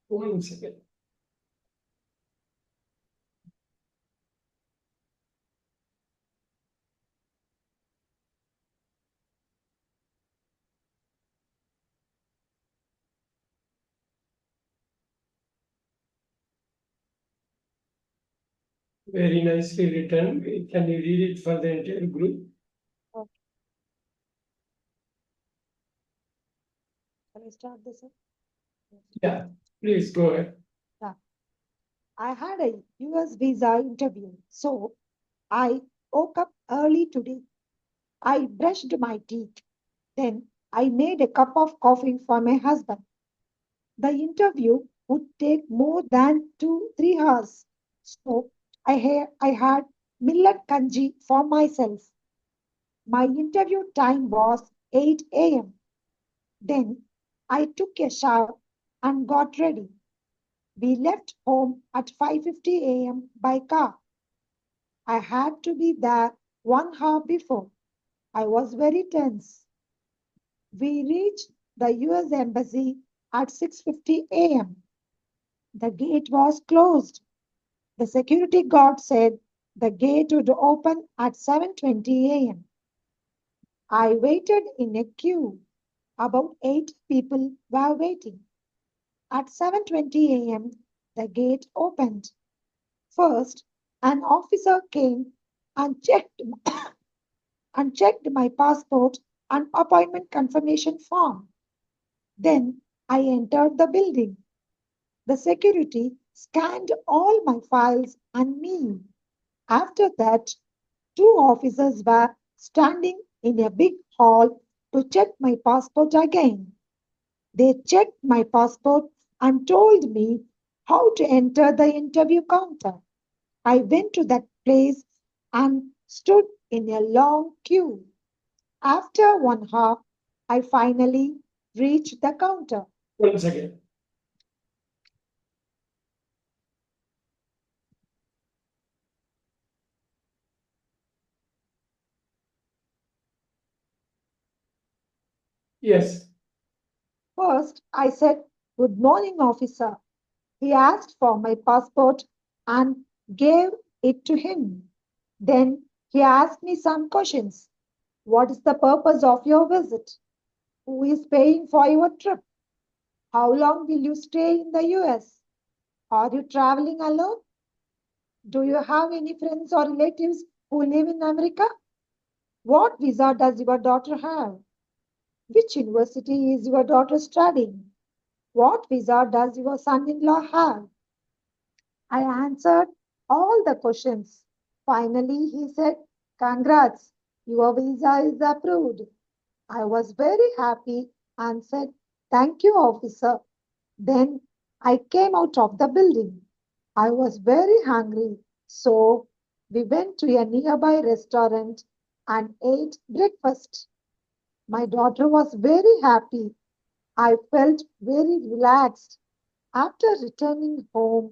One second. Very nicely written. Can you read it for the entire group? Okay. Can I start this? Yeah, please go ahead. Yeah. I had a US visa interview, so I woke up early today. I brushed my teeth. Then I made a cup of coffee for my husband. The interview would take more than 2-3 hours. So I had millet kanji for myself. My interview time was 8 a.m. Then I took a shower and got ready. We left home at 5:50 a.m. by car. I had to be there 1 hour before. I was very tense. We reached the US Embassy at 6:50 a.m. The gate was closed. The security guard said the gate would open at 7:20 a.m. I waited in a queue. About 8 people were waiting. At 7:20 a.m., the gate opened. First, an officer came and checked my passport and appointment confirmation form. Then I entered the building. The security scanned all my files and me. After that, two officers were standing in a big hall to check my passport again. They checked my passport and told me how to enter the interview counter. I went to that place and stood in a long queue. After 1 hour, I finally reached the counter. 1 second. Yes. First, I said, "Good morning, officer." He asked for my passport and gave it to him. Then he asked me some questions. What is the purpose of your visit? Who is paying for your trip? How long will you stay in the US? Are you traveling alone? Do you have any friends or relatives who live in America? What visa does your daughter have? Which university is your daughter studying? What visa does your son in law have? I answered all the questions. Finally, he said, "Congrats, your visa is approved." I was very happy and said, "Thank you, officer." Then I came out of the building. I was very hungry, so we went to a nearby restaurant and ate breakfast. My daughter was very happy. I felt very relaxed. After returning home,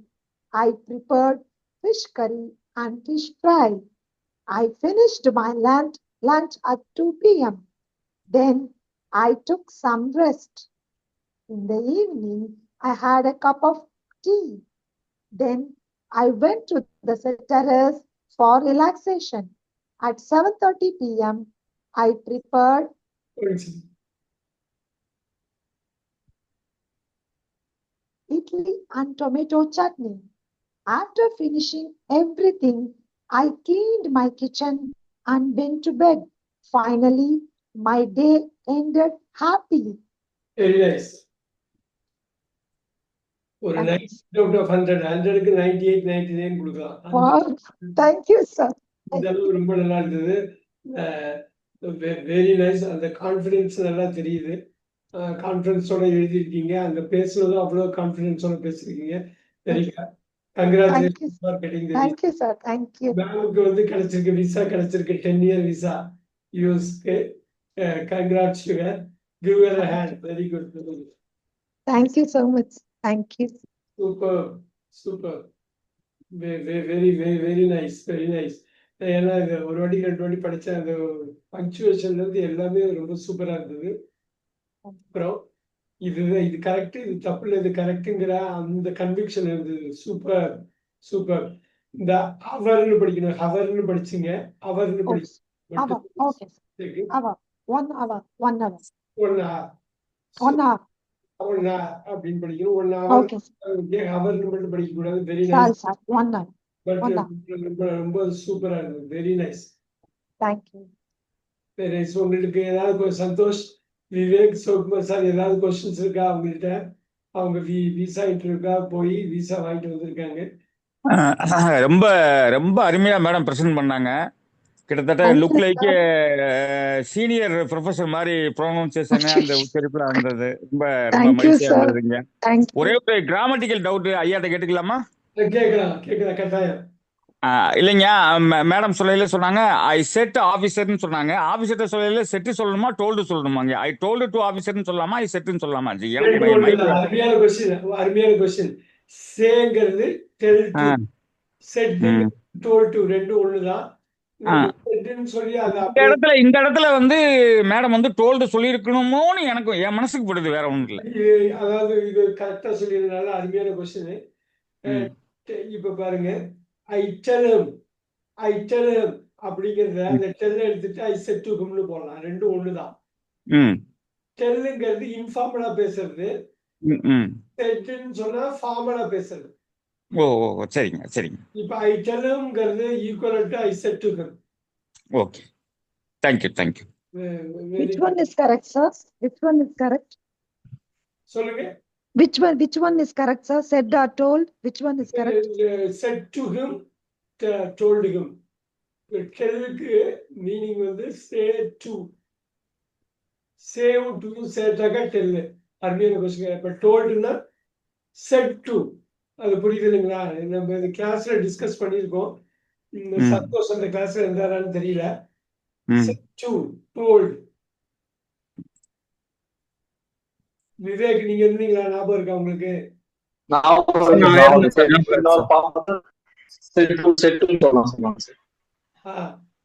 I prepared fish curry and fish fry. I finished my lunch at 2 p.m. Then I took some rest. In the evening, I had a cup of tea. Then I went to the terrace for relaxation. At 7:30 p.m., I prepared 1 second. idli and tomato chutney. After finishing everything, I cleaned my kitchen and went to bed. Finally, my day ended happily. Very nice. ஒரு Thank you. 90 out of 100, 100க்கு 98, 99 கொடுக்கலாம். Wow. Thank you, sir. இந்த அளவு ரொம்ப நல்லா இருந்தது. Very nice. அந்த confidence நல்லா தெரியுது. கான்ஃபிடென்ஸோட எழுதியிருக்கீங்க. அங்க பேசுனதும் அவ்வளோ கான்ஃபிடென்ஸோட பேசியிருக்கீங்க. Very Thank you, congratulation for getting the visa. thank you, sir. Thank you. மேமுக்கு வந்து கிடைச்சிருக்கு, விசா கிடைச்சிருக்கு, 10-year விசா யூஎஸ்க்கு. Congrats your, give your hand. Very good. Thank you so much. Thank you. Super super. Very very very nice, very nice. ஏன்னா இது ஒரு வாட்டி 2 வாட்டி படித்தேன். அந்த பங்க்சுவேஷன்லேருந்து எல்லாமே ரொம்ப சூப்பராக இருந்தது. அப்புறம் இது கரெக்ட், இது தப்பு இல்லை, இது கரெக்டுங்கிற அந்த கன்விக்ஷன் இருந்தது. Super super. இந்த அவர்னு படிக்கணும், ஹவர்னு படிச்சீங்க, அவர்னு Oh, hour. Okay, sir. படிச்சு Hour. 1 hour. 1 hour. 1 hour. 1 hour. 1 hour அப்படின்னு படிக்கணும். 1 hour Okay, sir. ஹவர்னு மட்டும் படிக்கக்கூடாது. Very Sorry, nice. sir. 1 hour. But 1 hour. ரொம்ப ரொம்ப சூப்பரா இருந்தது. Very nice. Thank you. Very nice. உங்களுக்கு ஏதாவது சந்தோஷ், விவேக், சிவகுமார் சார் ஏதாவது கொஸ்டின்ஸ் இருக்கா அவங்கள்ட்ட? அவங்க விசா இன்டர்வியூக்காக போய் விசா வாங்கிட்டு வந்திருக்காங்க. ரொம்ப ரொம்ப அருமையா மேடம் பிரசன்ட் பண்ணாங்க. கிட்டத்தட்ட Thank look you, like sir. Senior professor மாதிரி ப்ரொனவுன்சியேஷன் அந்த உச்சரிப்புல இருந்தது. ரொம்ப ரொம்ப Thank you, மகிழ்ச்சியா sir. இருந்ததுங்க. Thank you. ஒரே ஒரு கிராமட்டிக்கல் டவுட் ஐயாட்ட கேட்டுக்கலாமா? கேட்கலாம் கட்டாயம். இல்லைங்க, மேடம் சொல்லையில சொன்னாங்க ஐ செட் ஆபீசர்னு சொன்னாங்க. ஆபீசர்ட்ட சொல்லையில செட்டு சொல்லணுமா டோல்டு சொல்லணுமாங்க? ஐ டோல்டு டு ஆபீசர்னு சொல்லலாமா, ஐ செட்டுன்னு சொல்லலாமா? எனக்கு மைண்ட் அருமையான கொஸ்டின். சேங்கிறது tell to, said and told to, ரெண்டும் ஒண்ணுதான். நம்ம செட்டுன்னு சொல்லி அதை இந்த இடத்துல வந்து மேடம் வந்து டோல்டு சொல்லியிருக்கணுமோன்னு எனக்கு என் மனசுக்கு படுது, வேற ஒண்ணும் இல்ல. அதாவது இது கரெக்டா சொல்லியிருந்தனால அருமையான கொஸ்டின். இப்ப பாருங்க, ஐ டெல்லம் அப்படிங்கறத அந்த டெல்ல எடுத்துட்டு ஐ செட் டு ஹிம்னு போடலாம். ரெண்டும் ஒண்ணுதான். டெல்லுங்கிறது இன்ஃபார்மலா பேசுறது, செட்டுன்னு சொன்னா ஃபார்மலா பேசுறது. ஓ சரிங்க சரிங்க. இப்ப ஐ டெல்லுங்கிறது equal to I said to him. Okay, thank you thank you. Which one is correct, sir? Which one is correct? சொல்லுங்க. Which one is correct, sir? Said or told? Which one is correct? Said to him, told him. டெல்லுக்கு meaning வந்து say to, say to சேர்த்தாக்கா tell. அருமையான question. இப்ப டோல்டுன்னா set to, அது புரியுது இல்லைங்களா? நம்ம இந்த கிளாஸ்ல டிஸ்கஸ் பண்ணியிருக்கோம். சந்தோஷ் அந்த கிளாஸ்ல இருந்தாரான்னு தெரியல. Set to, told. விவேக், நீங்க இருந்தீங்களா? ஞாபகம் இருக்கா உங்களுக்கு?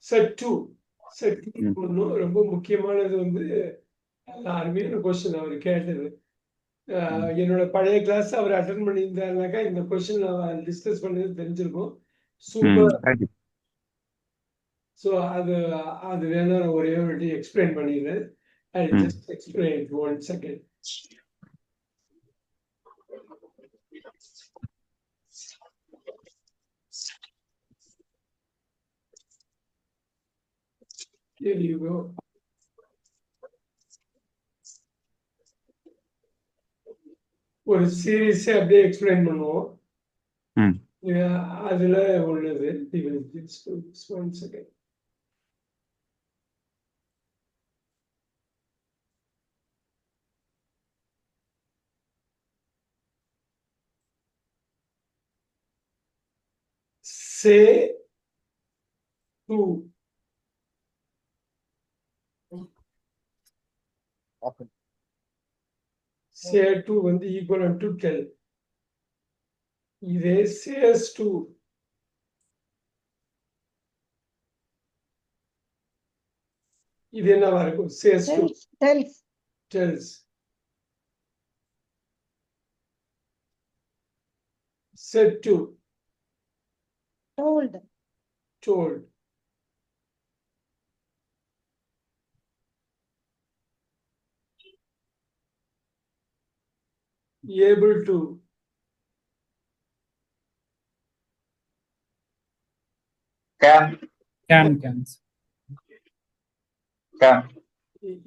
செட் டு ரொம்ப முக்கியமானது வந்து அருமையான கொஸ்டின் அவர் கேட்டது. என்னோட பழைய கிளாஸ் அவர் அட்டன் பண்ணியிருந்தாருனாக்கா இந்த கொஸ்டின் நான் டிஸ்கஸ் பண்ணது தெரிஞ்சிருக்கும். சூப்பர். ஸோ அது வேணா நான் ஒரே ஒரு வாட்டி எக்ஸ்பிளைன் பண்ணிடுறேன். I just explain 1 second. Here you go. ஒரு சீரீஸ் அப்படியே எக்ஸ்பிளைன் பண்ணுவோம். அதுல உள்ளது. One second. Say to. Say to வந்து equivalent to tell. இதே says to, இது என்னவா இருக்கும்? Says to, tells. Said to, told. Able to, can.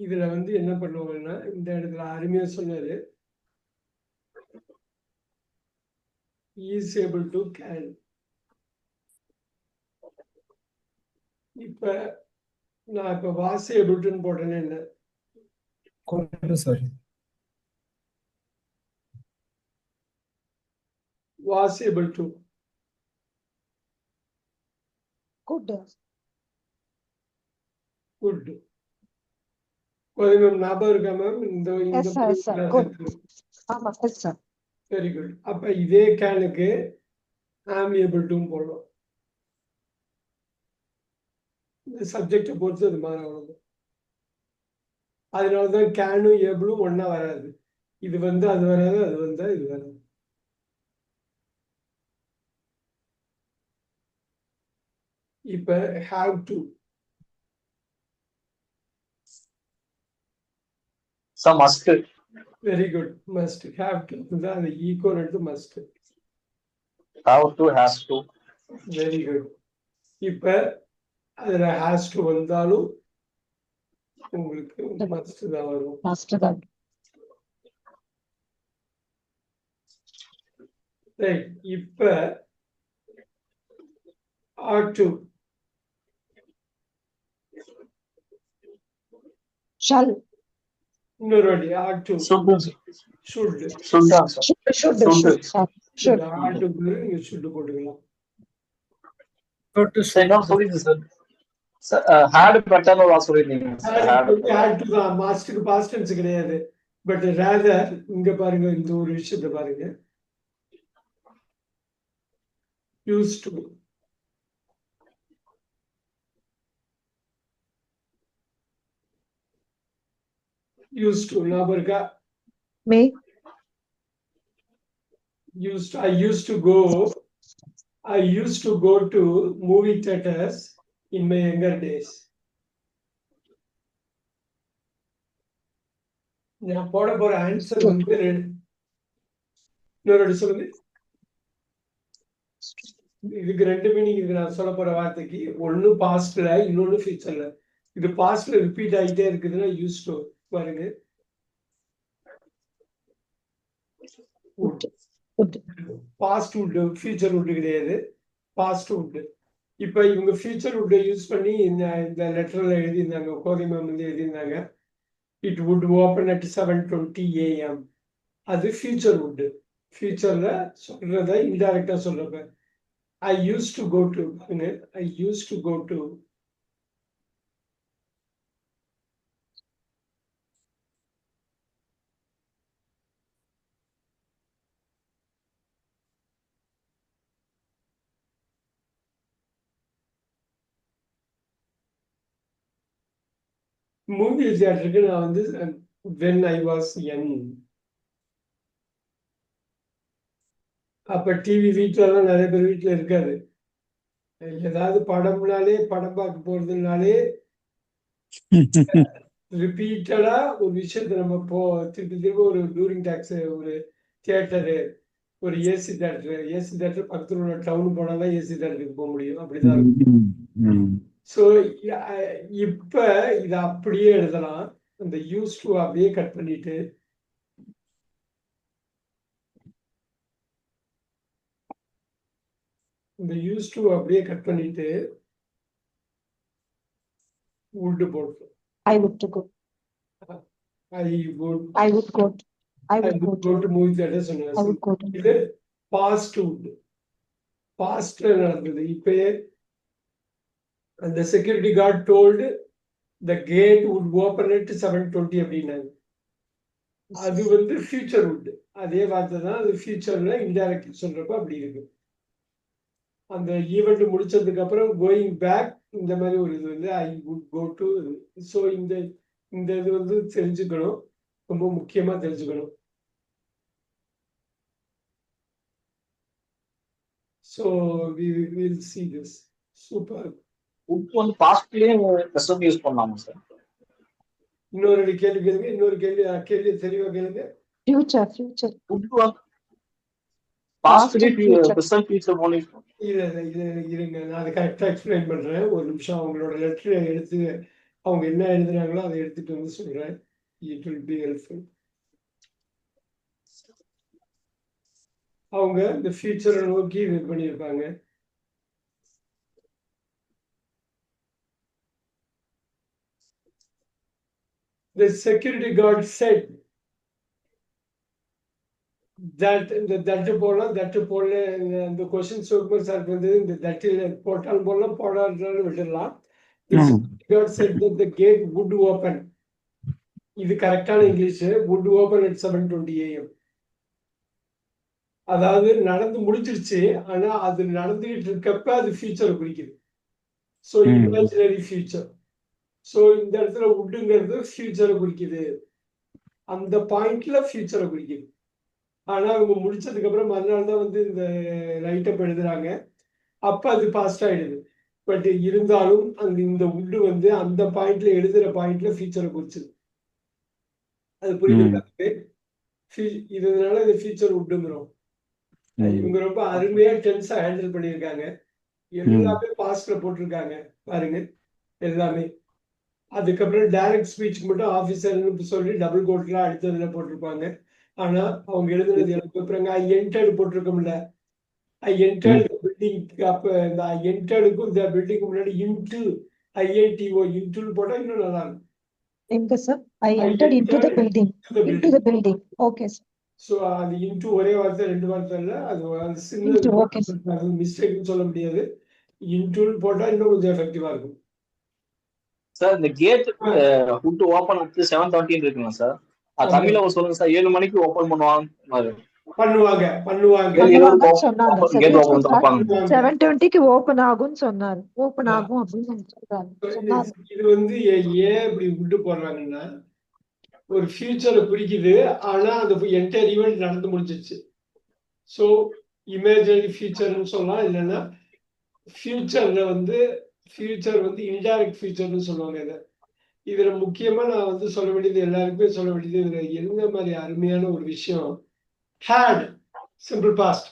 இதுல வந்து என்ன பண்ணுவாங்கன்னா, இந்த இடத்துல அருமையா சொன்னாரு, is able to, can. இப்ப நான் இப்ப was able to போட்டேன்னு என்ன? Was able to. Good. Ma'am ஞாபகம் இருக்கா ma'am? Yes, sir. Good. Yes, sir. Very good. அப்ப இதே கேனுக்கு ஆம் ஏபிள் டு போடணும். இந்த சப்ஜெக்டை பொறுத்து அது மாதிரி அவ்வளவு. அதனாலதான் கேனும் ஏபிளும் ஒன்னா வராது. இது வந்து அது வராது, அது வந்தா இது வராது. இப்ப have to. So must. Very good. Must. Have to. தான் அந்த equivalent to must. Have to, has to. Very good. இப்ப அதுல has to வந்தாலும் உங்களுக்கு must தான் வரும். Master that. ரைட். இப்ப ought to. Shall. இன்னொரு வாட்டி ought to. Should. should. Should answer. Should. should. ought to நீங்க should போட்டுக்கலாம். இன்னொரு சொல்லிடுங்க சார். had better ஒரு சொல்லிருந்தீங்க. had to தான் மாஸ்டருக்கு past tense கிடையாது. பட் rather இங்க பாருங்க, இந்த ஒரு விஷயத்தை பாருங்க. used to. used to ஞாபகம் இருக்கா? May. I used to go to movie theaters in my younger days. நான் போட போற ஆன்சர் வந்து இன்னொரு சொல்லுங்க. இதுக்கு ரெண்டு மீனிங் இருக்கு. நான் சொல்ல போற வார்த்தைக்கு ஒன்னு பாஸ்ட்ல, இன்னொன்னு ஃபியூச்சர்ல. இது பாஸ்ட்ல ரிப்பீட் ஆகிட்டே இருக்குதுன்னா யூஸ் டு பாருங்க. பாஸ்ட் வுட், ஃபியூச்சர் வுட் கிடையாது, பாஸ்ட் வுட். இப்ப இவங்க ஃபியூச்சர் வுட் யூஸ் பண்ணி இந்த லெட்டர்ல எழுதியிருந்தாங்க, கோதை மேம் வந்து எழுதியிருந்தாங்க. It would open at 7:20 AM. அது ஃபியூச்சர் வுட். ஃபியூச்சர்ல சொல்றத இன்டைரக்டா சொல்றப்ப I used to go to. I used to go to. Movie தியேட்டருக்கு நான் வந்து when I was young. அப்ப டிவி வீட்டுலலாம் நிறைய பேர் வீட்டுல இருக்காது. ஏதாவது படம்னாலே, படம் பார்க்க போறதுனாலே ரிப்பீட்டடா ஒரு விஷயத்த நம்ம திருப்பி திருப்பி ஒரு டூரிங் டாக்ஸ், ஒரு தியேட்டரு, ஒரு ஏசி தேட்டர் பக்கத்துல உள்ள டவுன் போனாதான் ஏசி தேட்டருக்கு போக முடியும். அப்படிதான் இருக்கும். ஸோ இப்ப இதை அப்படியே எழுதலாம். அந்த யூஸ் டு அப்படியே கட் பண்ணிட்டு இந்த யூஸ் டு அப்படியே கட் பண்ணிட்டு would போட்டு I would to go. I would go to movie theater I சொன்னேன். would go to. இது past would. பாஸ்ட்ல நடந்தது. இப்ப அந்த security guard told the gate would open at 7:20 அப்படின்னாங்க. அது வந்து ஃபியூச்சர் would. அதே வார்த்தை தான் அது ஃபியூச்சர்ல இன்டைரக்ட் சொல்றப்ப அப்படி இருக்கு. அந்த ஈவெண்ட் முடிச்சதுக்கு அப்புறம் கோயிங் பேக் இந்த மாதிரி ஒரு இது வந்து I would go to. So இந்த இது வந்து தெரிஞ்சுக்கணும், ரொம்ப முக்கியமா தெரிஞ்சுக்கணும். So we will see this. Super. would வந்து பாஸ்ட்லயே ரெஸ்ட் யூஸ் பண்ணலாமா சார்? இன்னொரு கேள்வி கேளுங்க. இன்னொரு கேள்வி தெளிவா கேளுங்க. Future. would வந்து பாஸ்ட்லயே ப்ரெசன்ட் ஃபியூச்சர் only. இருங்க, நான் அதை கரெக்டா எக்ஸ்பிளைன் பண்றேன். ஒரு நிமிஷம். அவங்களோட லெட்டரை எடுத்து அவங்க என்ன எழுதுனாங்களோ அதை எடுத்துட்டு வந்து சொல்றேன். It will be helpful. அவங்க இந்த ஃபியூச்சரை நோக்கி இது பண்ணியிருப்பாங்க. The security guard said that that போடலாம், தட்டு போடல. இந்த கொஸ்டின் சோக்மர் சார் வந்து இந்த தட்டில் போட்டாலும் போடலாம், போடாட்டாலும் விட்டுடலாம். The security guard said that the gate would open. இது கரெக்டான English. would open at 7:20 AM. அதாவது நடந்து முடிஞ்சிருச்சு, ஆனா அது நடந்துகிட்டு இருக்கப்ப அது ஃபியூச்சர் குறிக்குது. So imaginary future. ஸோ இந்த இடத்துல வுட்டுங்கிறது ஃபியூச்சரை குறிக்குது. அந்த பாயிண்ட்ல ஃபியூச்சரை குறிக்குது. ஆனா அவங்க முடிச்சதுக்கு அப்புறம் மறுநாள் தான் வந்து இந்த ரைட்டப் எழுதுறாங்க. அப்ப அது பாஸ்ட் ஆயிடுது. பட் இருந்தாலும் அங்க இந்த உட்டு வந்து அந்த பாயிண்ட்ல எழுதுற பாயிண்ட்ல ஃபியூச்சரை குறிச்சுது. அது புரியுதுங்களா? இதனால இது ஃபியூச்சர் உட்டுங்கிறோம். இவங்க ரொம்ப அருமையா டென்ஸா ஹேண்டில் பண்ணியிருக்காங்க. எல்லாமே பாஸ்ட்ல போட்டிருக்காங்க பாருங்க எல்லாமே. அதுக்கப்புறம் டைரக்ட் ஸ்பீச் மட்டும் ஆபீசர்னு சொல்லி டபுள் கோட்லாம் அடுத்ததுல போட்டிருப்பாங்க. ஆனா அவங்க எழுதுனது எனக்கு அப்புறங்க ஐ என்டர்டு போட்டிருக்கோம்ல, ஐ என்டர்டு பில்டிங். அப்ப இந்த ஐ என்டர்டுக்கும் இந்த பில்டிங்க்கு முன்னாடி இன்டு ஐஎன்டிஓ இன்டுன்னு போட்டா இன்னும் நல்லா இருக்கும். எங்க sir? I entered into the building. Into the building. Okay, sir. So அது இன்டு ஒரே வார்த்தை 2 வார்த்தை இல்லை, அது சின்ன Into, okay, sir. மிஸ்டேக்னு சொல்ல முடியாது. இன்டுன்னு போட்டா இன்னும் கொஞ்சம் எஃபெக்டிவா இருக்கும். சார் இந்த கேட் ஹுட் ஓபன் அப் 7:30 இருக்குங்க சார். தமிழ்ல சொல்லுங்க சார். 7 மணிக்கு ஓபன் பண்ணுவாங்க. பண்ணுவாங்க. சொன்னாங்க. கேட் ஓபன் பண்ணுவாங்க. 7:20க்கு ஓபன் ஆகும்னு சொன்னாரு. ஓபன் ஆகும் அப்படின்னு சொன்னாரு. இது வந்து ஏன் இப்படி விட்டு போடுறாங்கன்னா, ஒரு ஃபியூச்சரை குறிக்குது. ஆனா அந்த என்டையர் ஈவெண்ட் நடந்து முடிஞ்சிச்சு. ஸோ இமேஜினரி ஃபியூச்சர்னு சொல்லலாம். இல்லைன்னா ஃபியூச்சர்ல வந்து ஃபியூச்சர் வந்து இன்டைரக்ட் ஃபியூச்சர்னு சொல்லுவாங்க. இதுல முக்கியமா நான் வந்து சொல்ல வேண்டியது, எல்லாருக்குமே சொல்ல வேண்டியது, இதுல என்ன மாதிரி அருமையான ஒரு விஷயம். had simple past,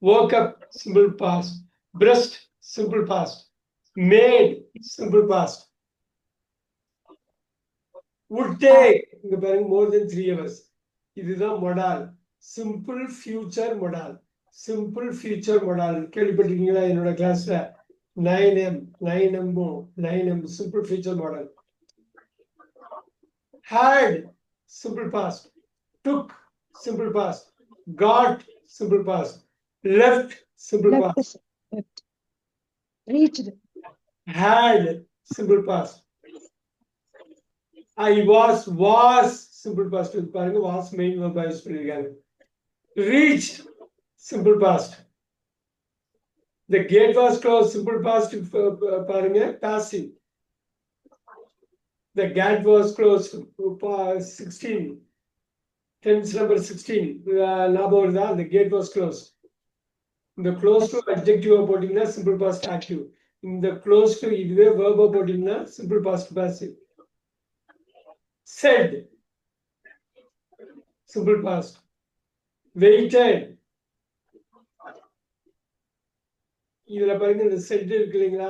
woke up simple past, breast simple past, made simple past, would take இங்க பாருங்க more than 3 hours. இதுதான் மொடால். Simple future மொடால். சிம்பிள் ஃபியூச்சர் மொடால் கேள்விப்பட்டிருக்கீங்களா? என்னோட கிளாஸ்ல 9M simple future model. Had simple past, took simple past, got simple past, left simple past, reached, had simple past, I was simple past. பாருங்க was main verb use பண்ணிருக்காங்க. Reached simple past. The gate was closed simple past பாருங்க passive. The gate was closed 16. Tense number 16. ஞாபகம் வருதா? The gate was closed. இந்த close to adjective போட்டீங்கன்னா simple past active. இந்த close to இதுவே verb போட்டீங்கன்னா simple past passive. Said simple past. Waited. இதுல பாருங்க இந்த said இருக்கு இல்லைங்களா?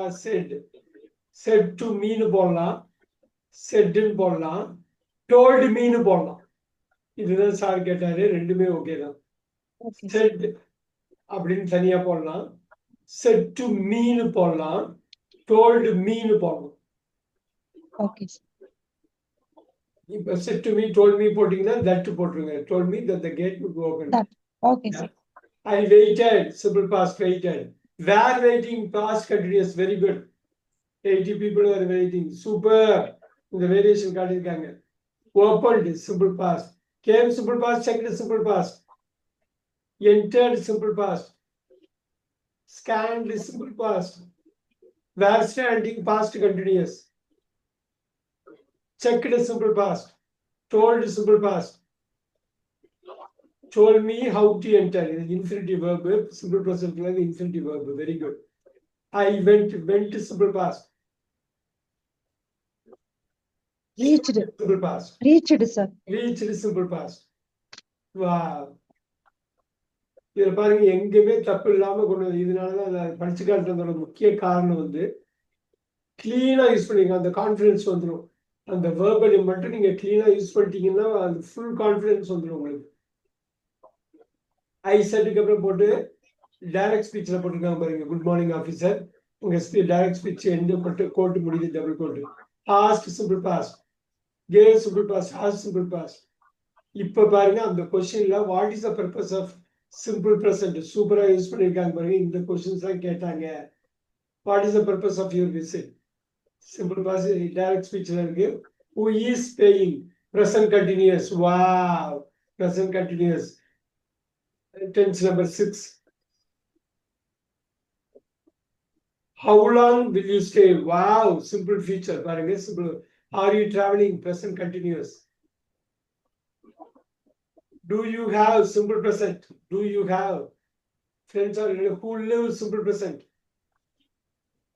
said to meன்னு போடலாம், saidன்னு போடலாம், told meன்னு போடலாம். இதுதான் சார் கேட்டாரு. ரெண்டுமே ஓகே தான். said அப்படின்னு தனியா போடலாம், said to meன்னு போடலாம், told meன்னு போடலாம். இப்ப said to me, told me போட்டீங்கன்னா that போட்டுருங்க. told me that the gate would open. Okay, sir. I waited simple past, waited. Were waiting past continuous. Very good. 80 people are waiting. Super. இந்த variation காட்டியிருக்காங்க. Opened simple past, came simple past, checked simple past, entered simple past, scanned simple past, were standing past continuous, checked simple past, told simple past, told me how to enter. Infinitive verb, simple present like infinitive verb. Very good. I went simple past. Reached, simple past. Reached, sir. Reached simple past. Wow. இதுல பாருங்க எங்கேயுமே தப்பு இல்லாம கொண்டு வந்து, இதனாலதான் அதை படிச்சு காட்டுறதோட முக்கிய காரணம் வந்து கிளீனா யூஸ் பண்ணிக்கலாம். அந்த கான்ஃபிடன்ஸ் வந்துடும். அந்த வேர்பலை மட்டும் நீங்க கிளீனா யூஸ் பண்ணிட்டீங்கன்னா அது ஃபுல் கான்ஃபிடன்ஸ் வந்துடும் உங்களுக்கு. ஐ செட்டுக்கு அப்புறம் போட்டு டைரக்ட் ஸ்பீச்ல போட்டிருக்காங்க பாருங்க. Good morning officer. உங்க டைரக்ட் ஸ்பீச் எந்த பட்டு கோட்டு முடியுது double quote. Ask simple past, gave simple past, ask simple past. இப்ப பாருங்க அந்த கொஸ்டின்ல what is the purpose of simple present சூப்பரா யூஸ் பண்ணிருக்காங்க பாருங்க. இந்த கொஸ்டின்ஸ் தான் கேட்டாங்க. What is the purpose of your visit? Simple past direct ஸ்பீச்ல இருக்கு. Who is paying? Present continuous. Wow, present continuous. Tense number 6. How long will you stay? Wow, simple future. பாருங்க simple. Are you traveling? Present continuous. Do you have simple present? Do you have friends or relatives who live simple present?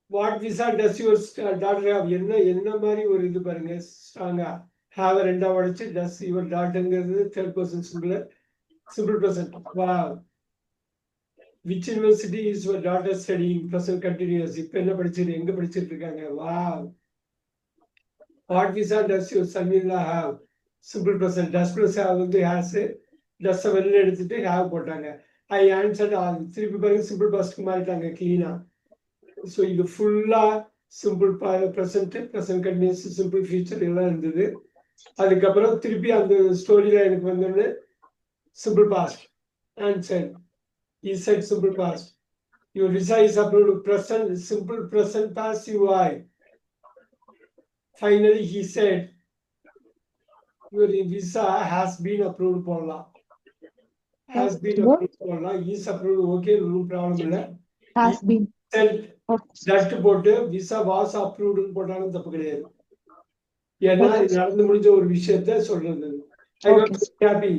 What visa does your daughter have? என்ன மாதிரி ஒரு இது பாருங்க ஸ்ட்ராங்கா. Have ரெண்டா உடைச்சு does your daughterங்கிறது third person simple present. Wow. Which university is your daughter studying? Present continuous. இப்ப என்ன படிச்சிட்டு எங்க படிச்சிட்டு இருக்காங்க? Wow. What visa does your son-in-law have? Simple present. Does plus have வந்து has does வெளில எடுத்துட்டு have போட்டாங்க. I answered all. திருப்பி பாருங்க simple past மாறிட்டாங்க clean-ஆ. So இது ஃபுல்லா simple present, present continuous, simple future எல்லாம் இருந்தது. அதுக்கப்புறம் திருப்பி அந்த ஸ்டோரியில எனக்கு வந்தோடனே simple past answered. He said simple past. Your visa is approved. Present, simple present passive I. Finally, he said, your visa has been approved போடலாம். Has been approved போடலாம். Is approved. Okay, no problem. Has been. Said that போட்டு visa was approved போட்டாலும் தப்பு கிடையாது. ஏன்னா இது நடந்து முடிஞ்ச ஒரு விஷயத்த சொல்றது. I was happy.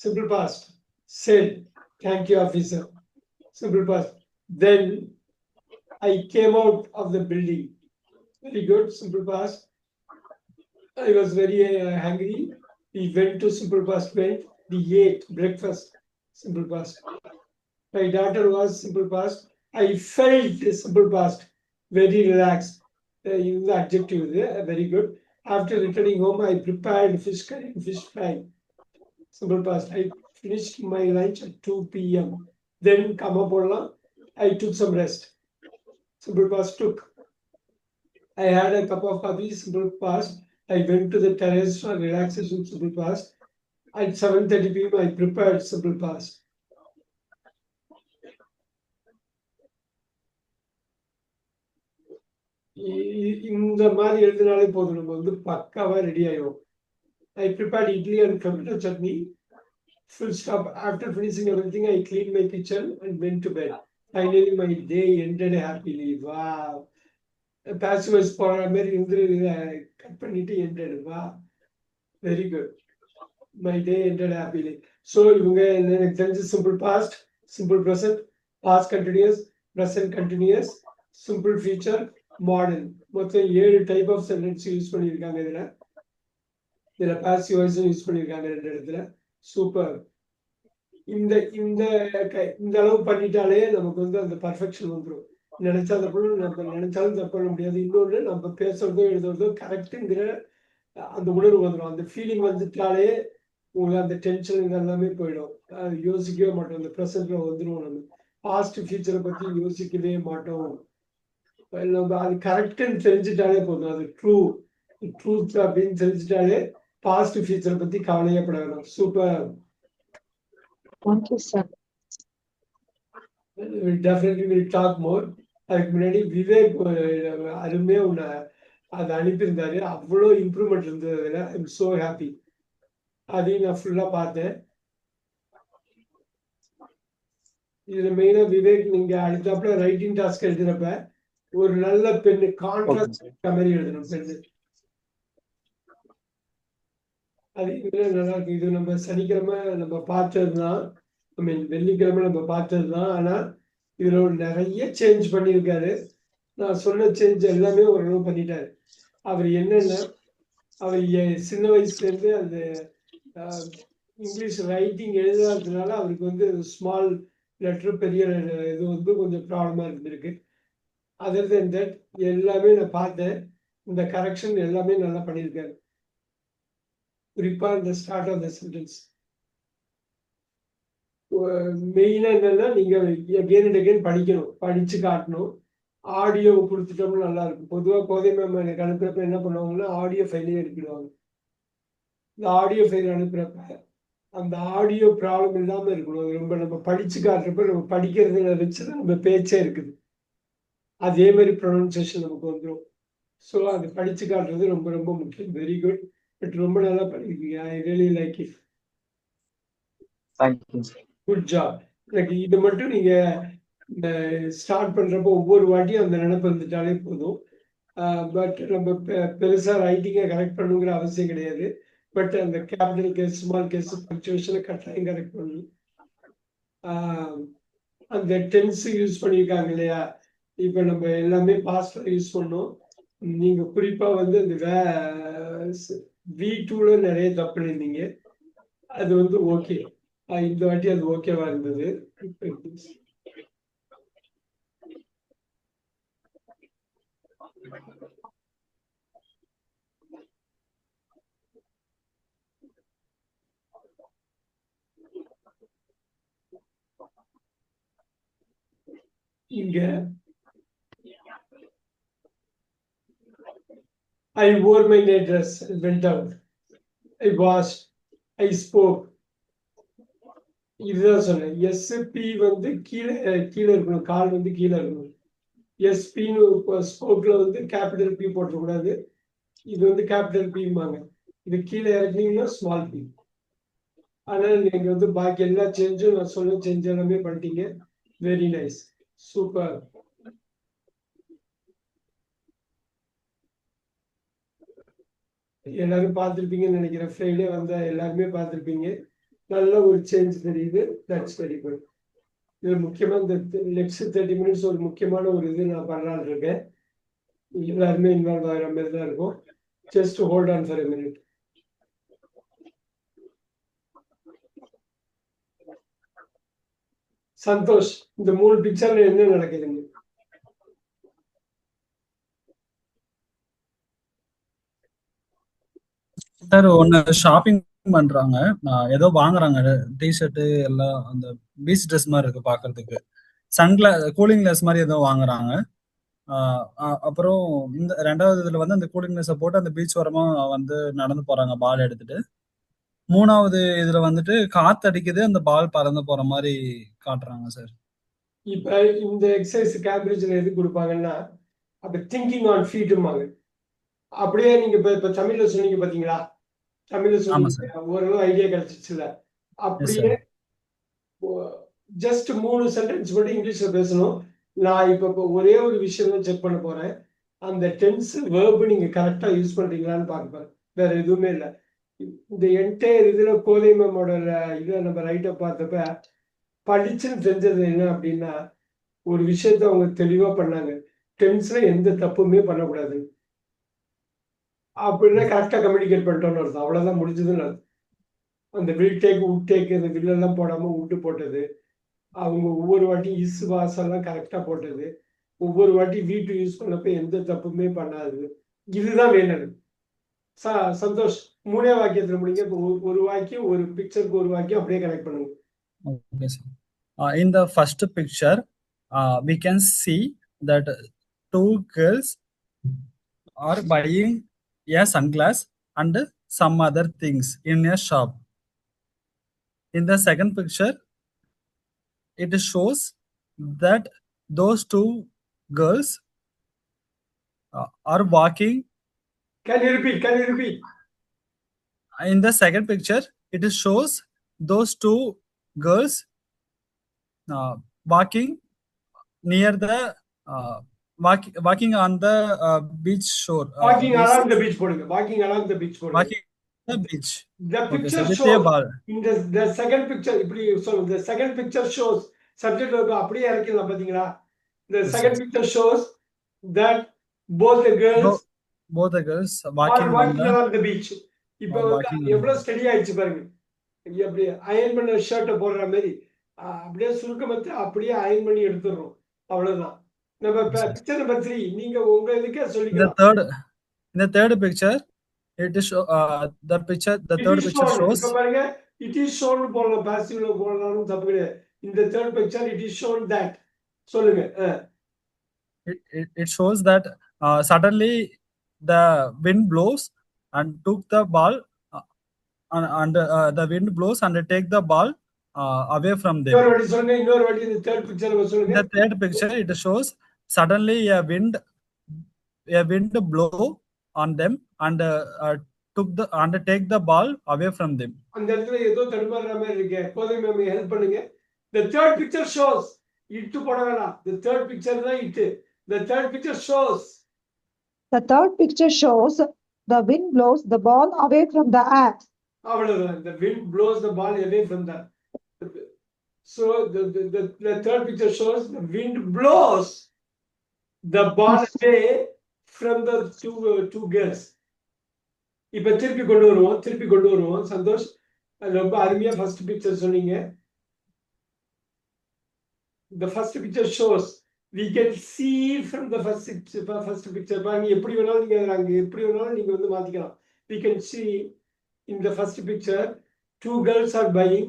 Simple past. Said, thank you, officer. Simple past. Then I came out of the building. Very good, simple past. I was very hungry. We went to simple past. We ate breakfast. Simple past. My daughter was simple past. I felt simple past. Very relaxed. Use the adjective there. Very good. After returning home, I prepared fish curry and fish fry. Simple past. I finished my lunch at 2 p.m. Then Kamapola, I took some rest. Simple past took. I had a cup of coffee, simple past. I went to the terrace for relaxation, simple past. At 7:30 p.m. I prepared simple past. இந்த மாதிரி எழுதினாலே போதும், நம்ம வந்து பக்காவா ready ஆயிடும். I prepared idli and tomato chutney. Full stop. After finishing everything, I cleaned my kitchen and went to bed. Finally, my day ended happily. Wow. Passive voice போற மாதிரி இருந்து கட் பண்ணிட்டு ended. Wow. Very good. My day ended happily. So இவங்க எனக்கு தெரிஞ்ச simple past, simple present, past continuous, present continuous, simple future, modern. மொத்தம் 7 type of sentence use பண்ணியிருக்காங்க இதுல பாசிவ் வாய்ஸ் யூஸ் பண்ணியிருக்காங்க 2 இடத்துல. சூப்பர். இந்த இந்த இந்த அளவு பண்ணிட்டாலே நமக்கு வந்து அந்த பர்ஃபெக்ஷன் வந்துடும். நினைச்சா தப்பு, நம்ம நினைச்சாலும் தப்பு பண்ண முடியாது. இன்னொன்று, நம்ம பேசுறதோ எழுதுறதோ கரெக்டுங்கிற அந்த உணர்வு வந்துடும். அந்த ஃபீலிங் வந்துட்டாலே உங்களுக்கு அந்த டென்ஷன் இதெல்லாமே போயிடும். யோசிக்கவே மாட்டோம். அந்த ப்ரெசென்ட்ல வந்துடும். நம்ம பாஸ்ட் ஃபியூச்சரை பத்தி யோசிக்கவே மாட்டோம். நம்ம அது கரெக்டுன்னு தெரிஞ்சுட்டாலே போதும். அது ட்ரூத் அப்படின்னு தெரிஞ்சுட்டாலே பாஸ்ட் ஃபியூச்சரை பத்தி கவலையே பட வேணாம். Super. Thank you, sir. Definitely will talk more. அதுக்கு முன்னாடி விவேக் அருமையா உன்னை அதை அனுப்பியிருந்தாரு. அவ்வளோ இம்ப்ரூவ்மெண்ட் இருந்தது அதில். I am so happy. அதையும் நான் ஃபுல்லா பார்த்தேன். இதுல மெயினா விவேக், நீங்க அடுத்தாப்புல ரைட்டிங் டாஸ்க் எழுதுறப்ப ஒரு நல்ல பெண்ணு கான்ட்ராஸ்ட் மாதிரி எழுதணும். பெண்ணு அது இதுல நல்லா இருக்கு. இது நம்ம சனிக்கிழமை நம்ம பார்த்ததுதான், ஐ மீன் வெள்ளிக்கிழமை நம்ம பார்த்ததுதான். ஆனா இதுல ஒரு நிறைய சேஞ்ச் பண்ணியிருக்காரு. நான் சொன்ன சேஞ்ச் எல்லாமே ஓரளவு பண்ணிட்டாரு. அவர் என்னன்னா, அவர் சின்ன வயசுல இருந்து அந்த இங்கிலீஷ் ரைட்டிங் எழுதாததுனால அவருக்கு வந்து ஸ்மால் லெட்டர் பெரிய இது வந்து கொஞ்சம் ப்ராப்ளமா இருந்திருக்கு. அதர் தென் தட் எல்லாமே நான் பார்த்தேன். இந்த கரெக்ஷன் எல்லாமே நல்லா பண்ணியிருக்காரு. குறிப்பா இந்த ஸ்டார்ட் ஆஃப் த சென்டென்ஸ் மெயினா என்னன்னா, நீங்க அகெயின் அண்ட் அகெயின் படிக்கணும், படிச்சு காட்டணும். ஆடியோ கொடுத்துட்டோம்னு நல்லா இருக்கும். பொதுவாக கோதை மேம் எனக்கு அனுப்புறப்ப என்ன பண்ணுவாங்கன்னா, ஆடியோ ஃபைலே எடுத்துடுவாங்க. இந்த ஆடியோ ஃபைல் அனுப்புறப்ப அந்த ஆடியோ ப்ராப்ளம் இல்லாம இருக்கணும். ரொம்ப நம்ம படிச்சு காட்டுறப்ப நம்ம படிக்கிறதுல வச்சுதான் நம்ம பேச்சே இருக்குது. அதே மாதிரி ப்ரொனன்சியேஷன் நமக்கு வந்துடும். ஸோ அது படிச்சு காட்டுறது ரொம்ப ரொம்ப முக்கியம். Very good. பட் ரொம்ப நல்லா பண்ணிருக்கீங்க. I really like it. Good job. எனக்கு இது மட்டும் நீங்க ஸ்டார்ட் பண்றப்போ ஒவ்வொரு வாட்டியும் அந்த நினைப்பு வந்துட்டாலே போதும். பட் நம்ம பெருசா ரைட்டிங்கை கரெக்ட் பண்ணுங்கிற அவசியம் கிடையாது. பட் அந்த கேபிட்டல் கேஸ் ஸ்மால் கேஸ் பங்க்சுவேஷனை கட்டாயம் கரெக்ட் பண்ணணும். அந்த டென்ஸ் யூஸ் பண்ணியிருக்காங்க இல்லையா, இப்போ நம்ம எல்லாமே பாஸ்ட்ல யூஸ் பண்ணோம். நீங்க குறிப்பா வந்து அந்த V2ல நிறைய தப்பு பண்ணியிருந்தீங்க. அது வந்து ஓகே, இந்த வாட்டி அது ஓகேவா இருந்தது. இங்க I wore my night dress and went out. I washed. I spoke. இதுதான் சொன்னேன். எஸ்பி வந்து கீழே கீழே இருக்கணும், கால் வந்து கீழே இருக்கணும். எஸ்பின்னு ஸ்போக்ல வந்து கேபிட்டல் பி போட்டக்கூடாது. இது வந்து கேபிட்டல் பிம்பாங்க. இது கீழே இறக்குனீங்கன்னா ஸ்மால் பி. அதனால நீங்க வந்து பாக்கி எல்லா சேஞ்சும் நான் சொன்ன சேஞ்ச் எல்லாமே பண்ணிட்டீங்க. Very nice, super. எல்லாரும் பார்த்துருப்பீங்கன்னு நினைக்கிறேன். ஃப்ரைடே வந்த எல்லாருமே பார்த்துருப்பீங்க. நல்ல ஒரு சேஞ்ச் தெரியுது. That's very good. இது முக்கியமா இந்த நெக்ஸ்ட் 30 minutes ஒரு முக்கியமான ஒரு இது நான் பண்ணலான்னு இருக்கேன். எல்லாருமே இன்வால்வ் ஆகிற மாதிரி தான் இருக்கும். Just hold on for a minute. Santhosh, இந்த 3 பிக்சர்ல என்ன நடக்குதுங்க? சார் ஒன்னு ஷாப்பிங் பண்றாங்க, ஏதோ வாங்குறாங்க, டிஷர்ட் எல்லாம் அந்த பீச் ட்ரெஸ் மாதிரி இருக்கு பாக்குறதுக்கு. கூலிங் கிளாஸ் மாதிரி ஏதோ வாங்குறாங்க. அப்புறம் இந்த 2வது இதுல வந்து அந்த கூலிங் கிளாஸை போட்டு அந்த பீச் ஓரமா வந்து நடந்து போறாங்க பால் எடுத்துட்டு. 3வது இதுல வந்துட்டு காத்து அடிக்குது, அந்த பால் பறந்து போற மாதிரி காட்டுறாங்க சார். இப்ப இந்த எக்ஸசைஸ் கேம்பிரிட்ஜ்ல எது கொடுப்பாங்கன்னா, அப்ப திங்கிங் ஆன் ஃபீட்டுமாங்க. அப்படியே நீங்க இப்ப தமிழ்ல சொன்னீங்க பாத்தீங்களா, தமிழ்ல சொன்னீங்க, ஓரளவு ஐடியா கிடைச்சிச்சுல. அப்படியே ஜஸ்ட் 3 சென்டென்ஸ் மட்டும் இங்கிலீஷ்ல பேசணும். நான் இப்ப ஒரே ஒரு விஷயம் தான் செக் பண்ண போறேன். அந்த டென்ஸ் வேர்பு நீங்க கரெக்டா யூஸ் பண்றீங்களான்னு பார்ப்பேன். வேற எதுவுமே இல்லை. இந்த என்டையர் இதுல கோதை மேமோட இதை நம்ம ரைட்டை பார்த்தப்ப படிச்சுன்னு தெரிஞ்சது என்ன அப்படின்னா, ஒரு விஷயத்த அவங்க தெளிவா பண்ணாங்க. டென்ஸ்ல எந்த தப்புமே பண்ணக்கூடாது அப்படின்னா கரெக்டா கம்யூனிகேட் பண்ணிட்டோம்னு அர்த்தம். அவ்வளவுதான், முடிஞ்சதுன்னு அர்த்தம். அந்த வில் டேக் உட் டேக் அந்த வில்லெல்லாம் போடாம விட்டு போட்டது, அவங்க ஒவ்வொரு வாட்டி இஸ் வாசெல்லாம் கரெக்டா போட்டது, ஒவ்வொரு வாட்டி வீட்டு யூஸ் பண்ணப்ப எந்த தப்புமே பண்ணாது. இதுதான் வேணும். சந்தோஷ், 3 வாக்கியத்துல முடிங்க. ஒரு வாக்கியம், ஒரு பிக்சருக்கு ஒரு வாக்கியம் அப்படியே கனெக்ட் பண்ணுங்க. Okay, sir. In the first picture, we can see that 2 girls are buying a sunglass and some other things in a shop. In the second picture, it shows that those 2 girls are walking. Can you repeat? In the second picture, it shows those 2 girls walking near the walking on the beach shore. Walking along the beach. Walking along the beach. Walking the beach. The picture okay, shows in the second picture. The second picture shows subject verb அப்படியே இறக்கிடலாம் பாத்தீங்களா? The second picture shows that both the girls walking along the beach. இப்போ எவ்வளவு study ஆயிடுச்சு பாருங்க. எப்படி iron பண்ண ஷர்ட்டை போடுற மாதிரி அப்படியே சுருக்கமத்து அப்படியே அயன் பண்ணி எடுத்துடுறோம். அவ்வளவுதான். நம்ம பிக்சர் நம்பர் 3 நீங்க உங்க இதுக்கே சொல்லிக்கலாம். In the third picture, it is the third picture shows. பாருங்க, it is shown போடலாம், பாசிவ்ல போடலாம், தப்பு கிடையாது. In the third picture, it is shown that. சொல்லுங்க. It shows that suddenly the wind blows and took the ball and the wind blows and take the ball away from them. இன்னொரு வாட்டி இந்த third picture சொல்லுங்க. In the third picture, it shows suddenly a wind blow on them and take the ball away from them. அந்த இடத்துல ஏதோ தடுமாறுற மாதிரி இருக்கு. கோதை ma'am help பண்ணுங்க. The third picture shows. இட்டு போட வேணாம். The third picture தான் இட்டு. The third picture shows. The third picture shows the wind blows the ball away from the air. அவ்வளவுதான். The wind blows the ball away from the. So the third picture shows the wind blows the ball away from the two girls. இப்ப திருப்பி கொண்டு வருவோம் சந்தோஷ். அது ரொம்ப அருமையா first picture சொன்னீங்க. The first picture shows we can see from the first picture. பாருங்க எப்படி வேணாலும் நீங்க வந்து மாத்திக்கலாம். We can see in the first picture two girls are buying.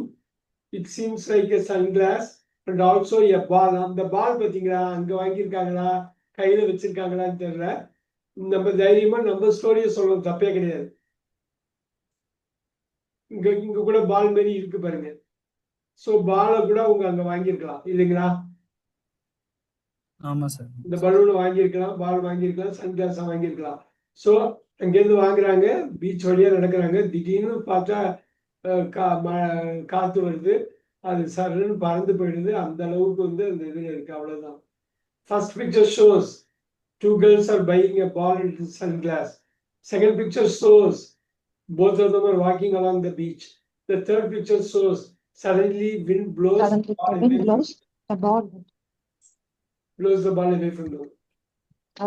It seems like a sunglass and also a ball. அந்த பால் பாத்தீங்களா, அங்க வாங்கியிருக்காங்களா கையில வச்சிருக்காங்களான்னு தெரியல. நம்ம தைரியமா நம்ம ஸ்டோரியை சொல்லணும், தப்பே கிடையாது. இங்க கூட பால் மாதிரி இருக்கு பாருங்க. சோ பாலை கூட அவங்க அங்க வாங்கியிருக்கலாம் இல்லைங்களா? ஆமா சார். இந்த பலூன் வாங்கியிருக்கலாம், பால் வாங்கியிருக்கலாம், சன்கிளாஸ் வாங்கியிருக்கலாம். சோ அங்கிருந்து வாங்குறாங்க, பீச் வழியா நடக்கிறாங்க. திடீர்னு பார்த்தா காத்து வருது, அது சருன்னு பறந்து போயிடுது. அந்த அளவுக்கு வந்து அந்த இதுல இருக்கு. அவ்வளவுதான். First picture shows two girls are buying a ball and sunglass. Second picture shows both of them are walking along the beach. The third picture shows suddenly wind blows Suddenly the wind blows the ball. blows the ball away from them.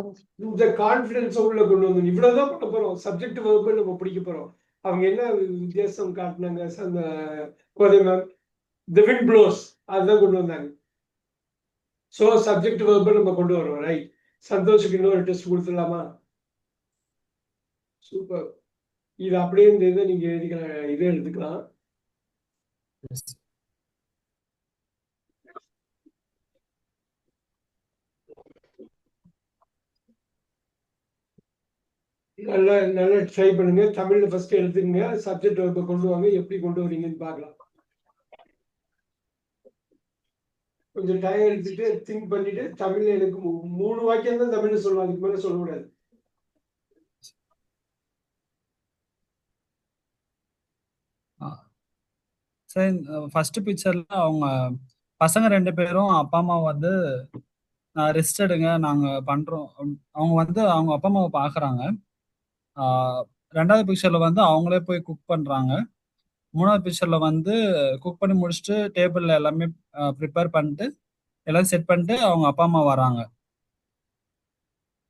Away. இந்த confidence உள்ள கொண்டு வந்து இவ்வளவுதான் பண்ண போறோம். Subject வகுப்பு நம்ம பிடிக்க போறோம். அவங்க என்ன வித்தியாசம் காட்டினாங்க அந்த கோதை மேம்? The wind blows அதுதான் கொண்டு வந்தாங்க. சோ சப்ஜெக்ட் வகுப்பு நம்ம கொண்டு வரோம். ரைட். சந்தோஷுக்கு இன்னொரு டெஸ்ட் கொடுத்துடலாமா? சூப்பர். இது அப்படியே இந்த இதை நீங்க எழுதிக்கலாம், இதை எடுத்துக்கலாம். நல்லா ட்ரை பண்ணுங்க. தமிழ்ல ஃபர்ஸ்ட் எடுத்துக்கங்க, சப்ஜெக்ட் வகுப்பு கொண்டு வாங்க. எப்படி கொண்டு வரீங்கன்னு பார்க்கலாம். கொஞ்சம் டைம் எடுத்துட்டு திங்க் பண்ணிட்டு தமிழ்ல எனக்கு 3 வாக்கியம் தான் தமிழ்ல சொல்லலாம், அதுக்கு மேல சொல்லக்கூடாது. சார் ஃபர்ஸ்ட் பிக்சர்ல அவங்க பசங்க 2 பேரும் அப்பா அம்மா வந்து ரெஸ்ட் எடுங்க நாங்க பண்றோம். அவங்க வந்து அவங்க அப்பா அம்மாவை பாக்குறாங்க. ரெண்டாவது பிக்சர்ல வந்து அவங்களே போய் குக் பண்றாங்க. மூணாவது பிக்சர்ல வந்து குக் பண்ணி முடிச்சுட்டு டேபிள்ல எல்லாமே ப்ரிப்பேர் பண்ணிட்டு எல்லாம் செட் பண்ணிட்டு அவங்க அப்பா அம்மா வராங்க.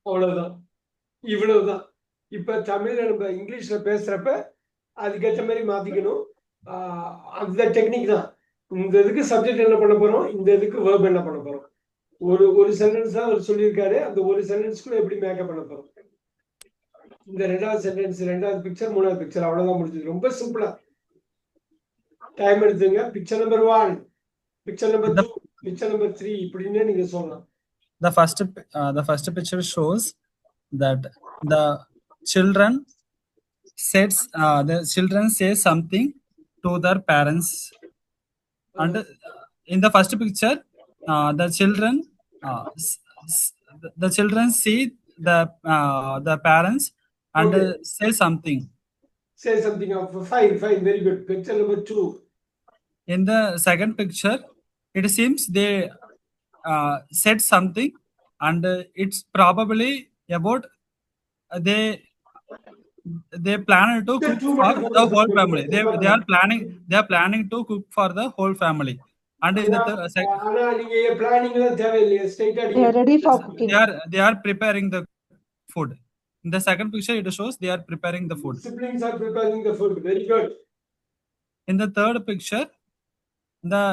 அவ்வளவுதான், இவ்வளவுதான். இப்ப தமிழ்ல நம்ம இங்கிலீஷ்ல பேசுறப்ப அதுக்கேற்ற மாதிரி மாத்திக்கணும். அந்த டெக்னிக் தான். இந்த இதுக்கு சப்ஜெக்ட் என்ன பண்ண போறோம், இந்த இதுக்கு வேர்ப் என்ன பண்ண போறோம். ஒரு சென்டென்ஸ் தான் அவர் சொல்லியிருக்காரு. அந்த ஒரு சென்டென்ஸ்க்குள்ள எப்படி மேக்கப் பண்ண போறோம். இந்த ரெண்டாவது சென்டென்ஸ், ரெண்டாவது பிக்சர், மூணாவது பிக்சர், அவ்வளவுதான் முடிஞ்சது. ரொம்ப சிம்பிளா டைம் எடுத்துங்க. Picture number 1, picture number 2, picture number 3 இப்படின்னு நீங்க சொல்லலாம். The first picture shows that the children say something to their parents, and in the first picture the children see the parents and say something of fine, very good. Picture number 2. In the second picture it seems they said something and it's probably about they planned to cook for the whole family. They are planning to cook for the whole family. And in the They are ready for cooking. they are preparing the food. In the second picture it shows they are preparing the food. Siblings are preparing the food. Very good. In the third picture the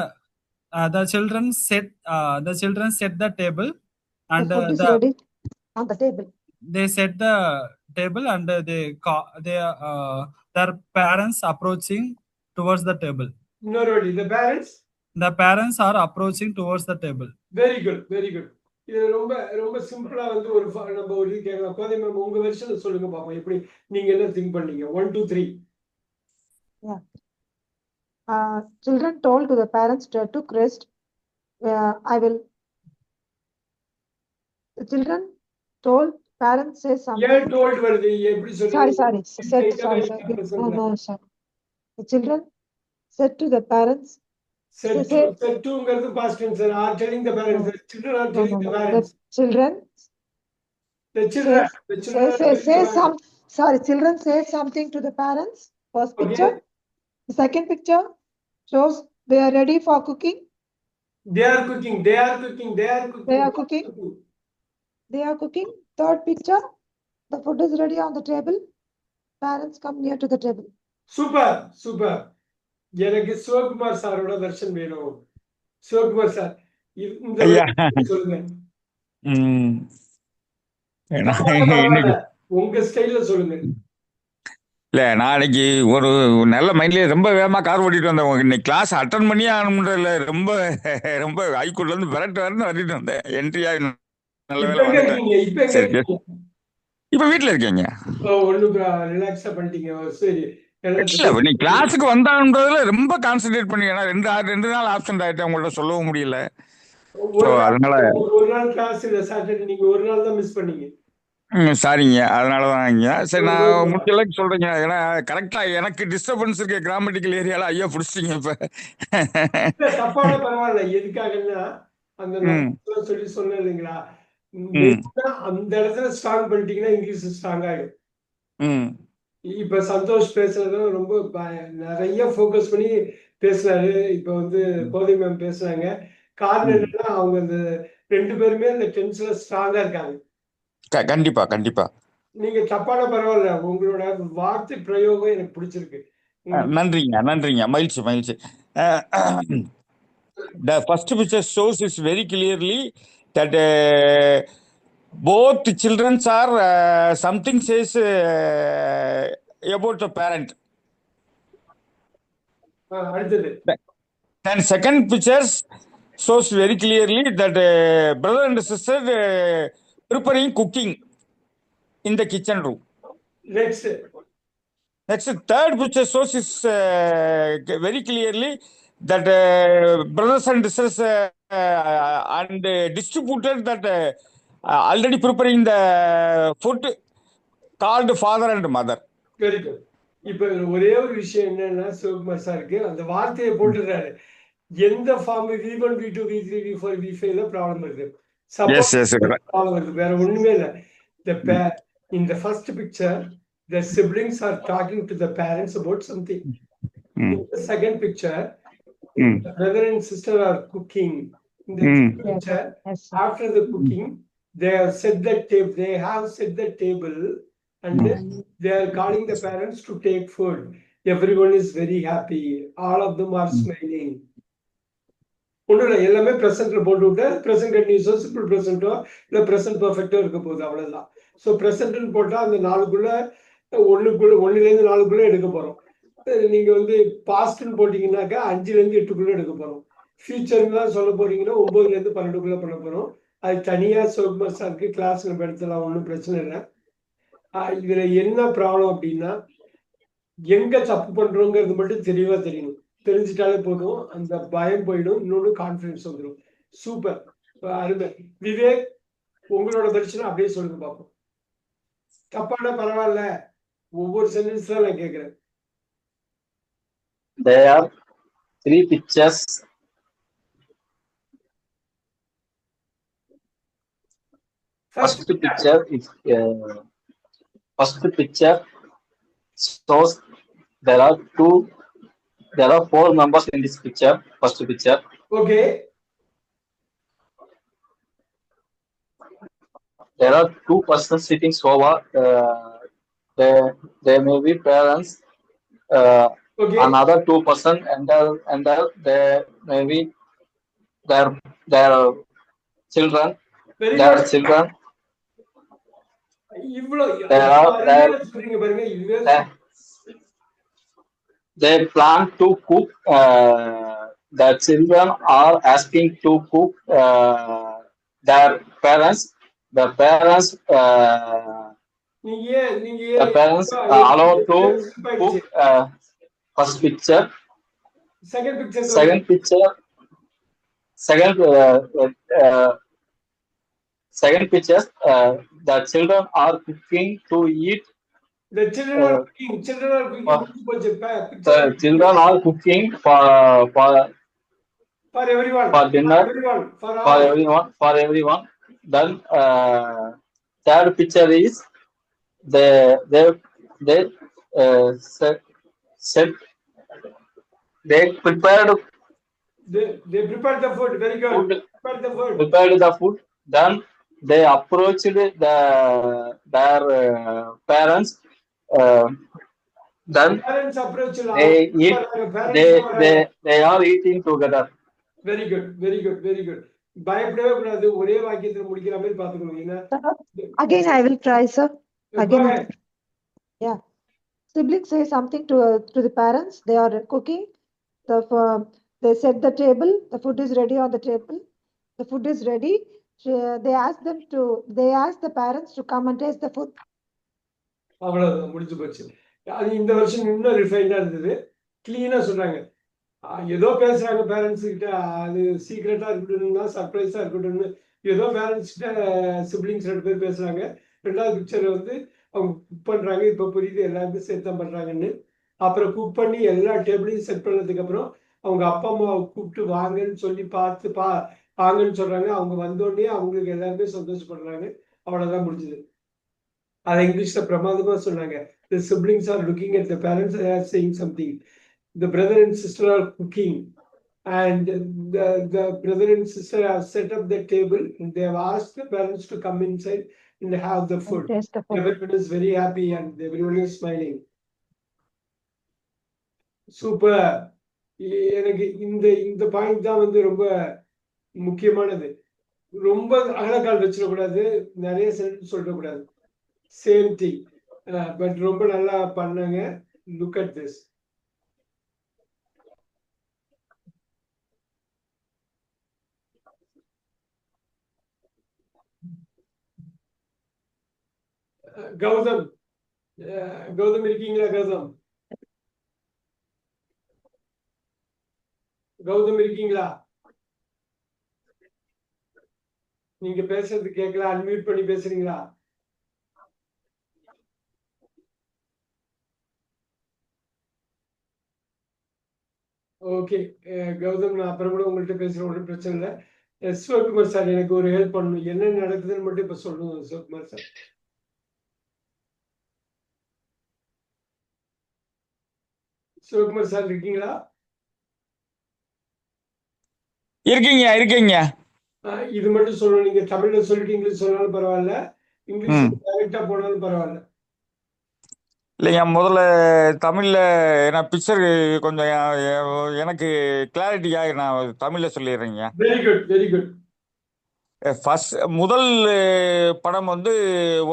children set the table and The food is ready on the table. they set the table and their parents approaching towards the table. No, really. The parents are approaching towards the table. Very good, very good. இது ரொம்ப ரொம்ப சிம்பிளா வந்து நம்ம ஒரு இது கேட்கலாம். கோதை ma'am உங்க வெர்ஷன்ல சொல்லுங்க பாப்போம். எப்படி நீங்க என்ன திங்க் பண்ணீங்க? 1 2 3. Yeah. Children told to the parents to rest. The children told parents say something. ஏன் told வருது? எப்படி சொல்றீங்க? Sorry. No, sorry. The children said to the parents. Said to past tense. Are telling the parents. The children are telling the parents. The children Sorry, children say something to the parents. First picture. Okay. The second picture shows they are ready for cooking. They are cooking. They are cooking. They are cooking. They are cooking. They are cooking. Third picture, the food is ready on the table. Parents come near to the table. Super super. எனக்கு சிவகுமார் சாரோட version வேணும். Sivakumar sir இந்த ஐயா version சொல்லுங்க. தப்பான பரவாயில்ல. இன்னைக்கு உங்க ஸ்டைல்ல சொல்லுங்க. இல்ல நான் இன்னைக்கு ஒரு நல்ல மைண்ட்லயே ரொம்ப வேகமா கார் ஓட்டிட்டு வந்தேன். இன்னைக்கு கிளாஸ் அட்டன் பண்ணி ஆகணும்ன்றதுல ரொம்ப ரொம்ப ஹைகோர்ட்ல இருந்து விரட்டு வரட்டு வந்தேன். என்ட்ரியா நல்ல இப்ப வேலை எங்க வந்துட்டேன். இருக்கீங்க? இப்ப எங்க சரி இருக்கீங்க? இப்ப வீட்டுல இருக்கீங்க. ஒண்ணு ரிலாக்ஸா பண்ணிட்டீங்க. சரி. இல்ல நீ கிளாஸுக்கு வந்தான்றதுல ரொம்ப கான்சென்ட்ரேட் பண்ணி, ஏன்னா ரெண்டு நாள் ஆப்சென்ட் ஆயிட்டேன், உங்கள்ட்ட சொல்லவும் முடியல. ஒரு அதனால நாள் கிளாஸ் இல்ல சாட்டர்டே, நீங்க ஒரு நாள் தான் மிஸ் பண்ணீங்க. சாரிங்க. அதனாலதான் சரி நான் முடிஞ்ச அளவுக்கு சொல்றேங்க. ஏன்னா கரெக்டா எனக்கு டிஸ்டர்பன்ஸ் இருக்கு கிராமட்டிக்கல் ஏரியால. ஐயா புடிச்சிட்டீங்க இப்ப. தப்பான பரவாயில்ல. எதுக்காகன்னா அந்த ம் சொல்லி சொன்னேன் இல்லைங்களா, ம் அந்த இடத்துல ஸ்ட்ராங் பண்ணிட்டீங்கன்னா இங்கிலீஷ் ஸ்ட்ராங் ஆயிடும். ம் இப்ப சந்தோஷ் பேசுறதும் ரொம்ப நிறைய ஃபோக்கஸ் பண்ணி பேசுறாரு. இப்ப வந்து கோதை மேம் பேசுறாங்க. காரணம் என்னன்னா அவங்க அந்த 2 பேருமே அந்த டென்ஸ்ல ஸ்ட்ராங்கா இருக்காங்க. கண்டிப்பா கண்டிப்பா. நீங்க தப்பான பரவாயில்ல. உங்களோட வார்த்தை பிரயோகம் எனக்கு பிடிச்சிருக்கு. நன்றிங்க மகிழ்ச்சி. The first picture shows is very clearly that both children are something says about the parent. அடுத்தது Then second pictures shows very clearly that brother and sister preparing cooking in the kitchen room. Next Next, third picture shows is very clearly that brothers and sisters and distributed that already preparing the food called father and mother. Very good. இப்ப ஒரே ஒரு விஷயம் என்னன்னா சிவகுமார் சாருக்கு அந்த வார்த்தையை போட்டுறாரு. எந்த form V1 V2 V3 V4 V5 problem வருது. Yes. ப்ராப்ளம் வருது. வேற ஒண்ணுமே இல்ல. In the first picture, the siblings are talking to the parents about something. In the second picture, the brother and sister are cooking. In the third picture, Yes. after the cooking, they have set the table and they are calling the parents to take food. Everyone is very happy. All of them are smiling. ஒன்றும் இல்லை, எல்லாமே ப்ரெசென்ட்ல போட்டு விட்டு present கண்டினியூஸோ simple ப்ரெசென்ட்டோ இல்லை present பர்ஃபெக்டோ இருக்க போகுது, அவ்வளோதான். So ப்ரெசென்ட்னு போட்டால் அந்த 4க்குள்ள 1லேருந்து 4க்குள்ள எடுக்க போகிறோம். நீங்கள் வந்து பாஸ்ட்னு போட்டிங்கன்னாக்கா 5லேருந்து 8க்குள்ள எடுக்க போகிறோம். ஃபியூச்சர்னு தான் சொல்ல போறீங்கன்னா 9லேருந்து 12க்குள்ள பண்ண போகிறோம். அது தனியாக சிவகுமார் சாருக்கு கிளாஸ் நம்ம எடுத்துலாம், ஒன்றும் பிரச்சனை இல்லை. இதில் என்ன ப்ராப்ளம் அப்படின்னா, எங்கே தப்பு பண்ணுறோங்கிறது மட்டும் தெளிவாக தெரியணும். தெரிஞ்சிட்டாலே போதும், அந்த பயம் போயிடும், இன்னொன்று கான்ஃபிடன்ஸ் வந்துடும். சூப்பர், அருமை. விவேக், உங்களோட தரிசனம் அப்படியே சொல்லுங்க பார்ப்போம். தப்பான பரவாயில்ல, ஒவ்வொரு சென்டென்ஸ் தான் நான் கேட்கிறேன். There are 3 pictures. First picture shows there are 4 members in this picture. First picture. Okay. There are 2 persons sitting sofa. They may be parents. Okay. Another 2 person and they may be their children. Very Their good. children. இவ்வளவு சொல்றீங்க பாருங்க. இதுவே They plan to cook. The children are asking to cook their parents. The parents allow to cook. First picture. Second picture. Second picture. The children are cooking to eat. The children are cooking. The children are cooking for everyone. For dinner. For everyone. Then third picture is they they set they prepared They prepared the food. Very good. food Prepared the food. prepared the food. Then they approached their parents. Uh, then Parents approach they eat. parents They are eating together. Very good very good very good. பயப்படவே கூடாது. ஒரே வாக்கியத்துல முடிக்கிற மாதிரி பாத்துக்கணும். ஏன்னா Again, I will try, sir. go Again, ahead. yeah. Siblings say something to the parents. They are cooking. They set the table. The food is ready on the table. The food is ready. They ask the parents to come and taste the food. அவ்வளவுதான், முடிஞ்சு போச்சு. அது இந்த வருஷம் இன்னும் ரிஃபைண்டா இருந்தது. கிளீனா சொல்றாங்க. ஏதோ பேசுறாங்க பேரண்ட்ஸ் கிட்ட. அது சீக்ரெட்டா இருக்கட்டும்னா சர்ப்ரைஸா இருக்கட்டும்னு ஏதோ பேரண்ட்ஸ் கிட்ட சிப்ளிங்ஸ் 2 பேர் பேசுறாங்க. 2வது பிக்சர்ல வந்து அவங்க குக் பண்றாங்க. இப்ப புரியுது எல்லாருக்கும் சேர்த்து தான் பண்றாங்கன்னு. அப்புறம் குக் பண்ணி எல்லா டேபிளையும் செட் பண்ணதுக்கு அப்புறம் அவங்க அப்பா அம்மாவை கூப்பிட்டு வாங்கன்னு சொல்லி பார்த்து வாங்கன்னு சொல்றாங்க. அவங்க வந்தோடனே அவங்களுக்கு எல்லாருமே சந்தோஷப்படுறாங்க. அவ்வளவுதான் முடிஞ்சது. அதை இங்கிலீஷ்ல பிரமாதமா சொன்னாங்க. The siblings are looking at the parents and are saying something. The brother and sister are cooking, and the brother and sister have set up the table. And they have asked the parents to come inside and have the food. Taste the food. Everyone is very happy and everyone is smiling. Super. எனக்கு இந்த point தான் வந்து ரொம்ப முக்கியமானது. ரொம்ப அகலக்கால் வச்சிடக்கூடாது. நிறைய sentence சொல்லக்கூடாது. Same thing. But ரொம்ப நல்லா பண்ணாங்க. Look at this. Gautham Gautham இருக்கீங்களா? கௌதம் இருக்கீங்களா? நீங்க பேசுறது கேட்கல. அன்மியூட் பண்ணி பேசுறீங்களா? ஓகே கௌதம், நான் அப்புறம் கூட உங்கள்கிட்ட பேசுறேன். ஒன்றும் பிரச்சனை இல்லை. சிவகுமார் சார், எனக்கு ஒரு ஹெல்ப் பண்ணணும். என்ன நடக்குதுன்னு மட்டும் இப்ப சொல்லணும் சிவகுமார் சார். சிவகுமார் சார் இருக்கீங்களா? இருக்கீங்க. இது மட்டும் சொல்லணும். நீங்க தமிழ்ல சொல்லிட்டு இங்கிலீஷ் சொன்னாலும் பரவாயில்ல, இங்கிலீஷ் டைரக்டா போனாலும் பரவாயில்ல. இல்லைங்க, முதல்ல தமிழ்ல ஏன்னா பிக்சர் கொஞ்சம் எனக்கு கிளாரிட்டியாக நான் தமிழ்ல சொல்லிடுறேங்க. Very good very good. First முதல் படம் வந்து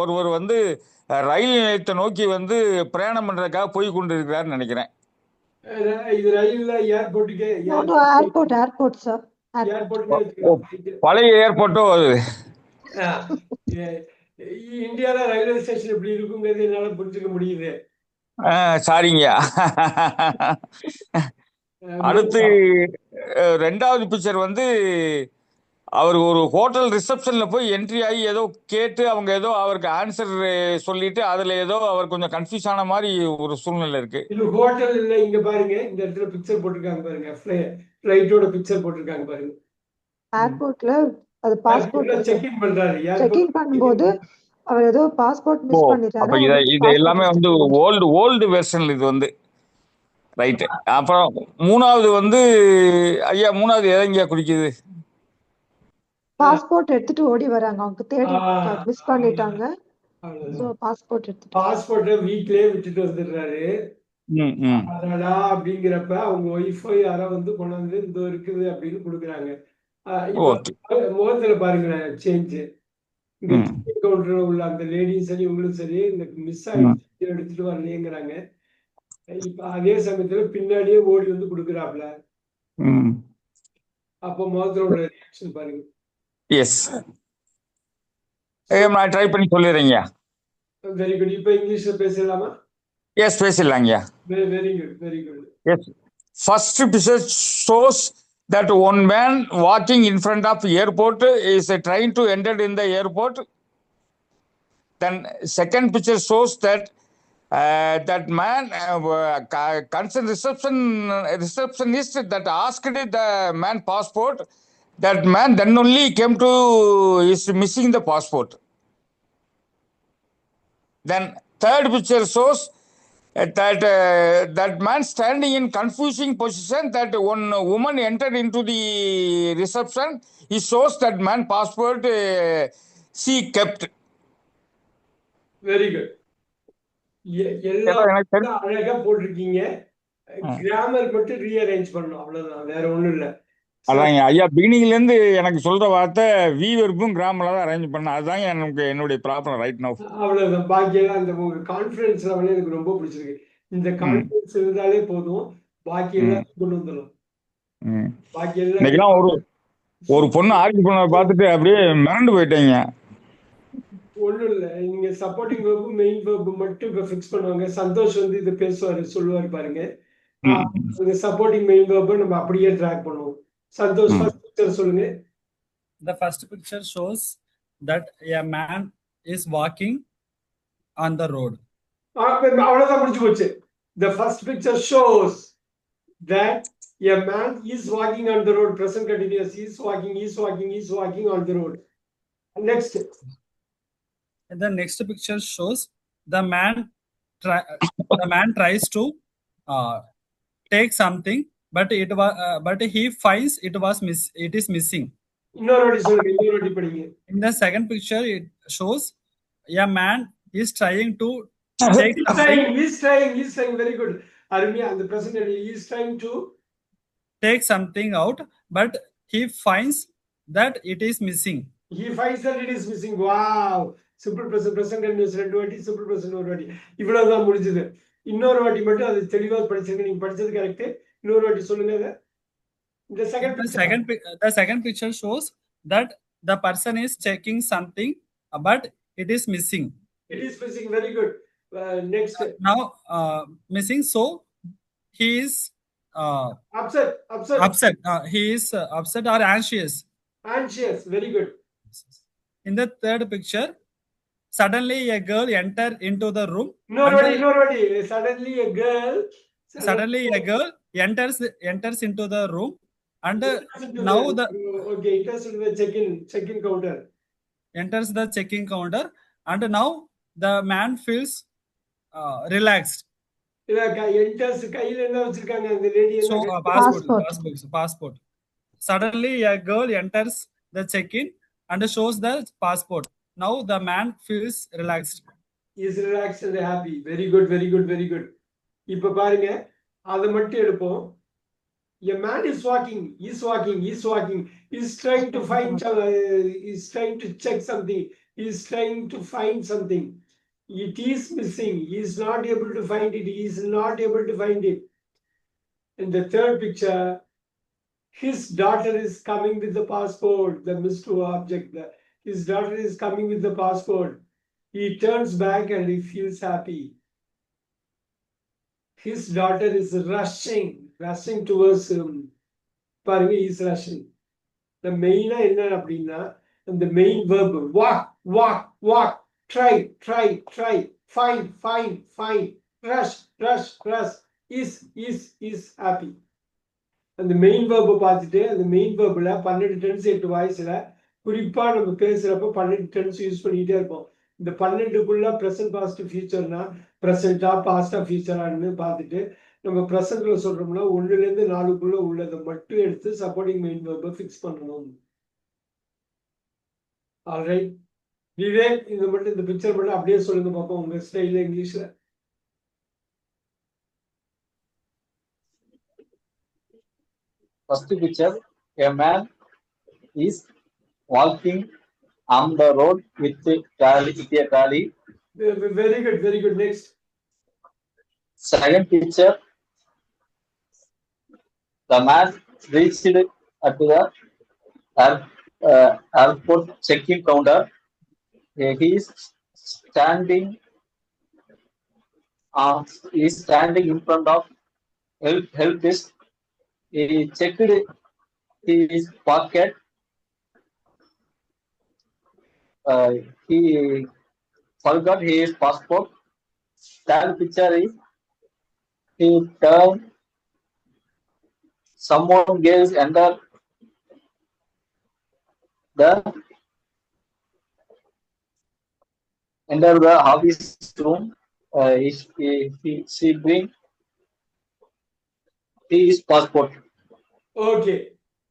ஒருவர் வந்து ரயில் நிலையத்தை நோக்கி வந்து பிரயாணம் பண்றதுக்காக போய் கொண்டிருக்கிறார்னு நினைக்கிறேன். இது ரயில்ல ஏர்போர்ட்டுக்கு No, airport, sir. ஏர்போர்ட்டுக்கு பழைய ஏர்போர்ட்டோ அது. இந்தியால ரயில்வே ஸ்டேஷன் எப்படி இருக்குங்கிறது என்னால புரிஞ்சுக்க முடியுது. சாரிங்க. அடுத்து 2வது பிக்சர் வந்து அவர் ஒரு ஹோட்டல் ரிசப்ஷன்ல போய் என்ட்ரி ஆகி ஏதோ கேட்டு அவங்க ஏதோ அவருக்கு ஆன்சர் சொல்லிட்டு அதுல ஏதோ அவர் கொஞ்சம் கன்ஃபியூஸ் ஆன மாதிரி ஒரு சூழ்நிலை இருக்கு. இது ஹோட்டல் இல்ல. இங்க பாருங்க, இந்த இடத்துல பிக்சர் போட்டிருக்காங்க பாருங்க. ஃபிளைட்டோட பிக்சர் போட்டிருக்காங்க பாருங்க. ஏர்போர்ட்ல அது பாஸ்போர்ட் செக் இன் பண்றாரு. செக் பண்ணும்போது அவர் ஏதோ பாஸ்போர்ட் மிஸ் அப்ப பண்ணிட்டாரு. இது எல்லாமே வந்து ஓல்டு வெர்ஷன் இது வந்து ரைட். அப்புறம் 3வது வந்து ஐயா 3வது எதைங்க குறிக்குது? பாஸ்போர்ட் எடுத்துட்டு ஓடி வராங்க. அவங்க தேடி மிஸ் பண்ணிட்டாங்க. சோ பாஸ்போர்ட் எடுத்துட்டு பாஸ்போர்ட்டை வீட்லயே விட்டுட்டு வந்துடுறாரு. அதடா அப்படிங்கிறப்ப அவங்க ஒய்ஃபோ யாரோ வந்து கொண்டாந்து இந்த இருக்குது அப்படின்னு கொடுக்குறாங்க. முகத்துல பாருங்களேன் சேஞ்ச். இங்க கவுண்டர்ல உள்ள அந்த லேடியும் சரி இவங்களும் சரி இந்த மிஸ் ஆயிடுச்சு எடுத்துட்டு வரலையேங்கிறாங்க. இப்ப அதே சமயத்துல பின்னாடியே ஓடி வந்து கொடுக்குறாப்ல. அப்போ முகத்துல உள்ள ரியாக்ஷன் பாருங்க. எஸ், நான் ட்ரை பண்ணி சொல்லிடுறேங்க. Very good. இப்ப இங்கிலீஷ்ல பேசலாமா? எஸ், பேசிடலாங்க. Very good very good. Yes. First picture shows that one man walking in front of airport is trying to enter in the airport. Then second picture shows that that man concerned receptionist that asked the man passport. That man then only came to is missing the passport. Then third picture shows that man standing in confusing position, that one woman entered into the reception. He shows that man passport she kept. Very good. எல்லா எனக்கு தெரிஞ்சு அழகா போட்டிருக்கீங்க. Grammar மட்டும் rearrange பண்ணணும், அவ்வளவுதான், வேற ஒண்ணும் இல்ல. அதாங்க ஐயா, பிகினிங்ல இருந்து எனக்கு சொல்ற வார்த்தை வி வெர்பும் கிராமர்ல தான் அரேஞ்ச் பண்ண. அதுதாங்க எனக்கு என்னுடைய ப்ராப்ளம் ரைட் நவ். அவ்வளவுதான். பாக்கியெல்லாம் அந்த உங்க கான்ஃபிடன்ஸ் லெவலே எனக்கு ரொம்ப பிடிச்சிருக்கு. இந்த கான்ஃபிடன்ஸ் இருந்தாலே போதும், பாக்கி எல்லாம் கொண்டு வந்துடலாம். பாக்கி எல்லாம் இன்னைக்கெல்லாம் ஒரு பொண்ணு ஆர்கியூ பண்ண பார்த்துட்டு அப்படியே மிரண்டு போயிட்டேங்க. ஒண்ணும் இல்ல, நீங்க சப்போர்ட்டிங் வெர்பு மெயின் வெர்பு மட்டும் இப்ப ஃபிக்ஸ் பண்ணுவாங்க. சந்தோஷ் வந்து இது பேசுவாரு, சொல்லுவாரு பாருங்க. சப்போர்ட்டிங் மெயின் வெர்பு நம்ம அப்படியே ட்ராக் பண்ணுவோம். சந்தோஷ் ஃபர்ஸ்ட் பிக்சர் சொல்லுங்க. The first picture shows that a man is walking on the road. அவ்வளவுதான், முடிஞ்சு போச்சு. The first picture shows that a man is walking on the road. Present continuous. He is walking on the road. Next. And the next picture shows the man tries to take something, but he finds it is missing. இன்னொரு வாட்டி சொல்லுங்க, இன்னொரு வாட்டி படிங்க. In the second picture, it shows a man is trying to take something. He's trying. Very good. Arumia, the present he is trying to take something out, but he finds that it is missing. He finds that it is missing. Wow. Simple present continuous ரெண்டு வாட்டி, simple present ஒரு வாட்டி. இவ்வளவுதான் முடிஞ்சது. இன்னொரு வாட்டி மட்டும் அது தெளிவா படிச்சிருங்க. நீங்க படிச்சது கரெக்ட். இன்னொரு வாட்டி சொல்லுங்க. The second picture shows that the person is checking something, but it is missing. It is missing. Very good. Next. Now missing, so he is upset. He is upset or anxious. Very good. In the third picture, suddenly a girl enter into the room. Nobody. Suddenly a girl enters into the room, and now the enters into the check-in counter. Enters the check-in counter, and now the man feels relaxed. Enters கையில என்ன வச்சிருக்காங்க அந்த lady? So passport. Suddenly a girl enters the check-in and shows the passport. Now the man feels relaxed. He is relaxed and happy. Very good. இப்ப பாருங்க, அதை மட்டும் எடுப்போம். A man is walking. He's trying to find, he's trying to check something. He's trying to find something. It is missing. He is not able to find it. In the third picture, his daughter is coming with the passport. The mystery object. His daughter is coming with the passport. He turns back and he feels happy. His daughter is rushing towards him. Parvi is rushing. The main என்ன அப்படின்னா, the main verb walk, try, find, rush, is happy. அந்த main verb பார்த்துட்டு, அந்த main verbல 12 tense 8 வாய்ஸ்ல குறிப்பா நம்ம பேசுறப்ப 12 tense use பண்ணிட்டே இருப்போம். இந்த 12க்குள்ள பிரசன்ட் பாஸ்ட் ஃபியூச்சர்னா பிரசன்டா பாஸ்டா ஃபியூச்சரான்னு பார்த்துட்டு நம்ம பிரசன்ட்ல சொல்றோம்னா 1ல இருந்து 4க்குள்ள உள்ளதை மட்டும் எடுத்து சப்போர்ட்டிங் மெயின் வெர்பை ஃபிக்ஸ் பண்ணணும். ஆல்ரைட் விவேக், இந்த மட்டும் இந்த பிக்சர் பண்ண அப்படியே சொல்லுங்க பாப்போம் உங்க ஸ்டைல்ல இங்கிலீஷ்ல. First picture, a man is walking on the road with a trolley. Very good. Next. Second picture, the man reached at the airport check-in counter. He is standing in front of help desk. He checked his pocket. He forgot his passport. Third picture is he turned. Someone gets under the enter the office room. She bring his passport. Okay,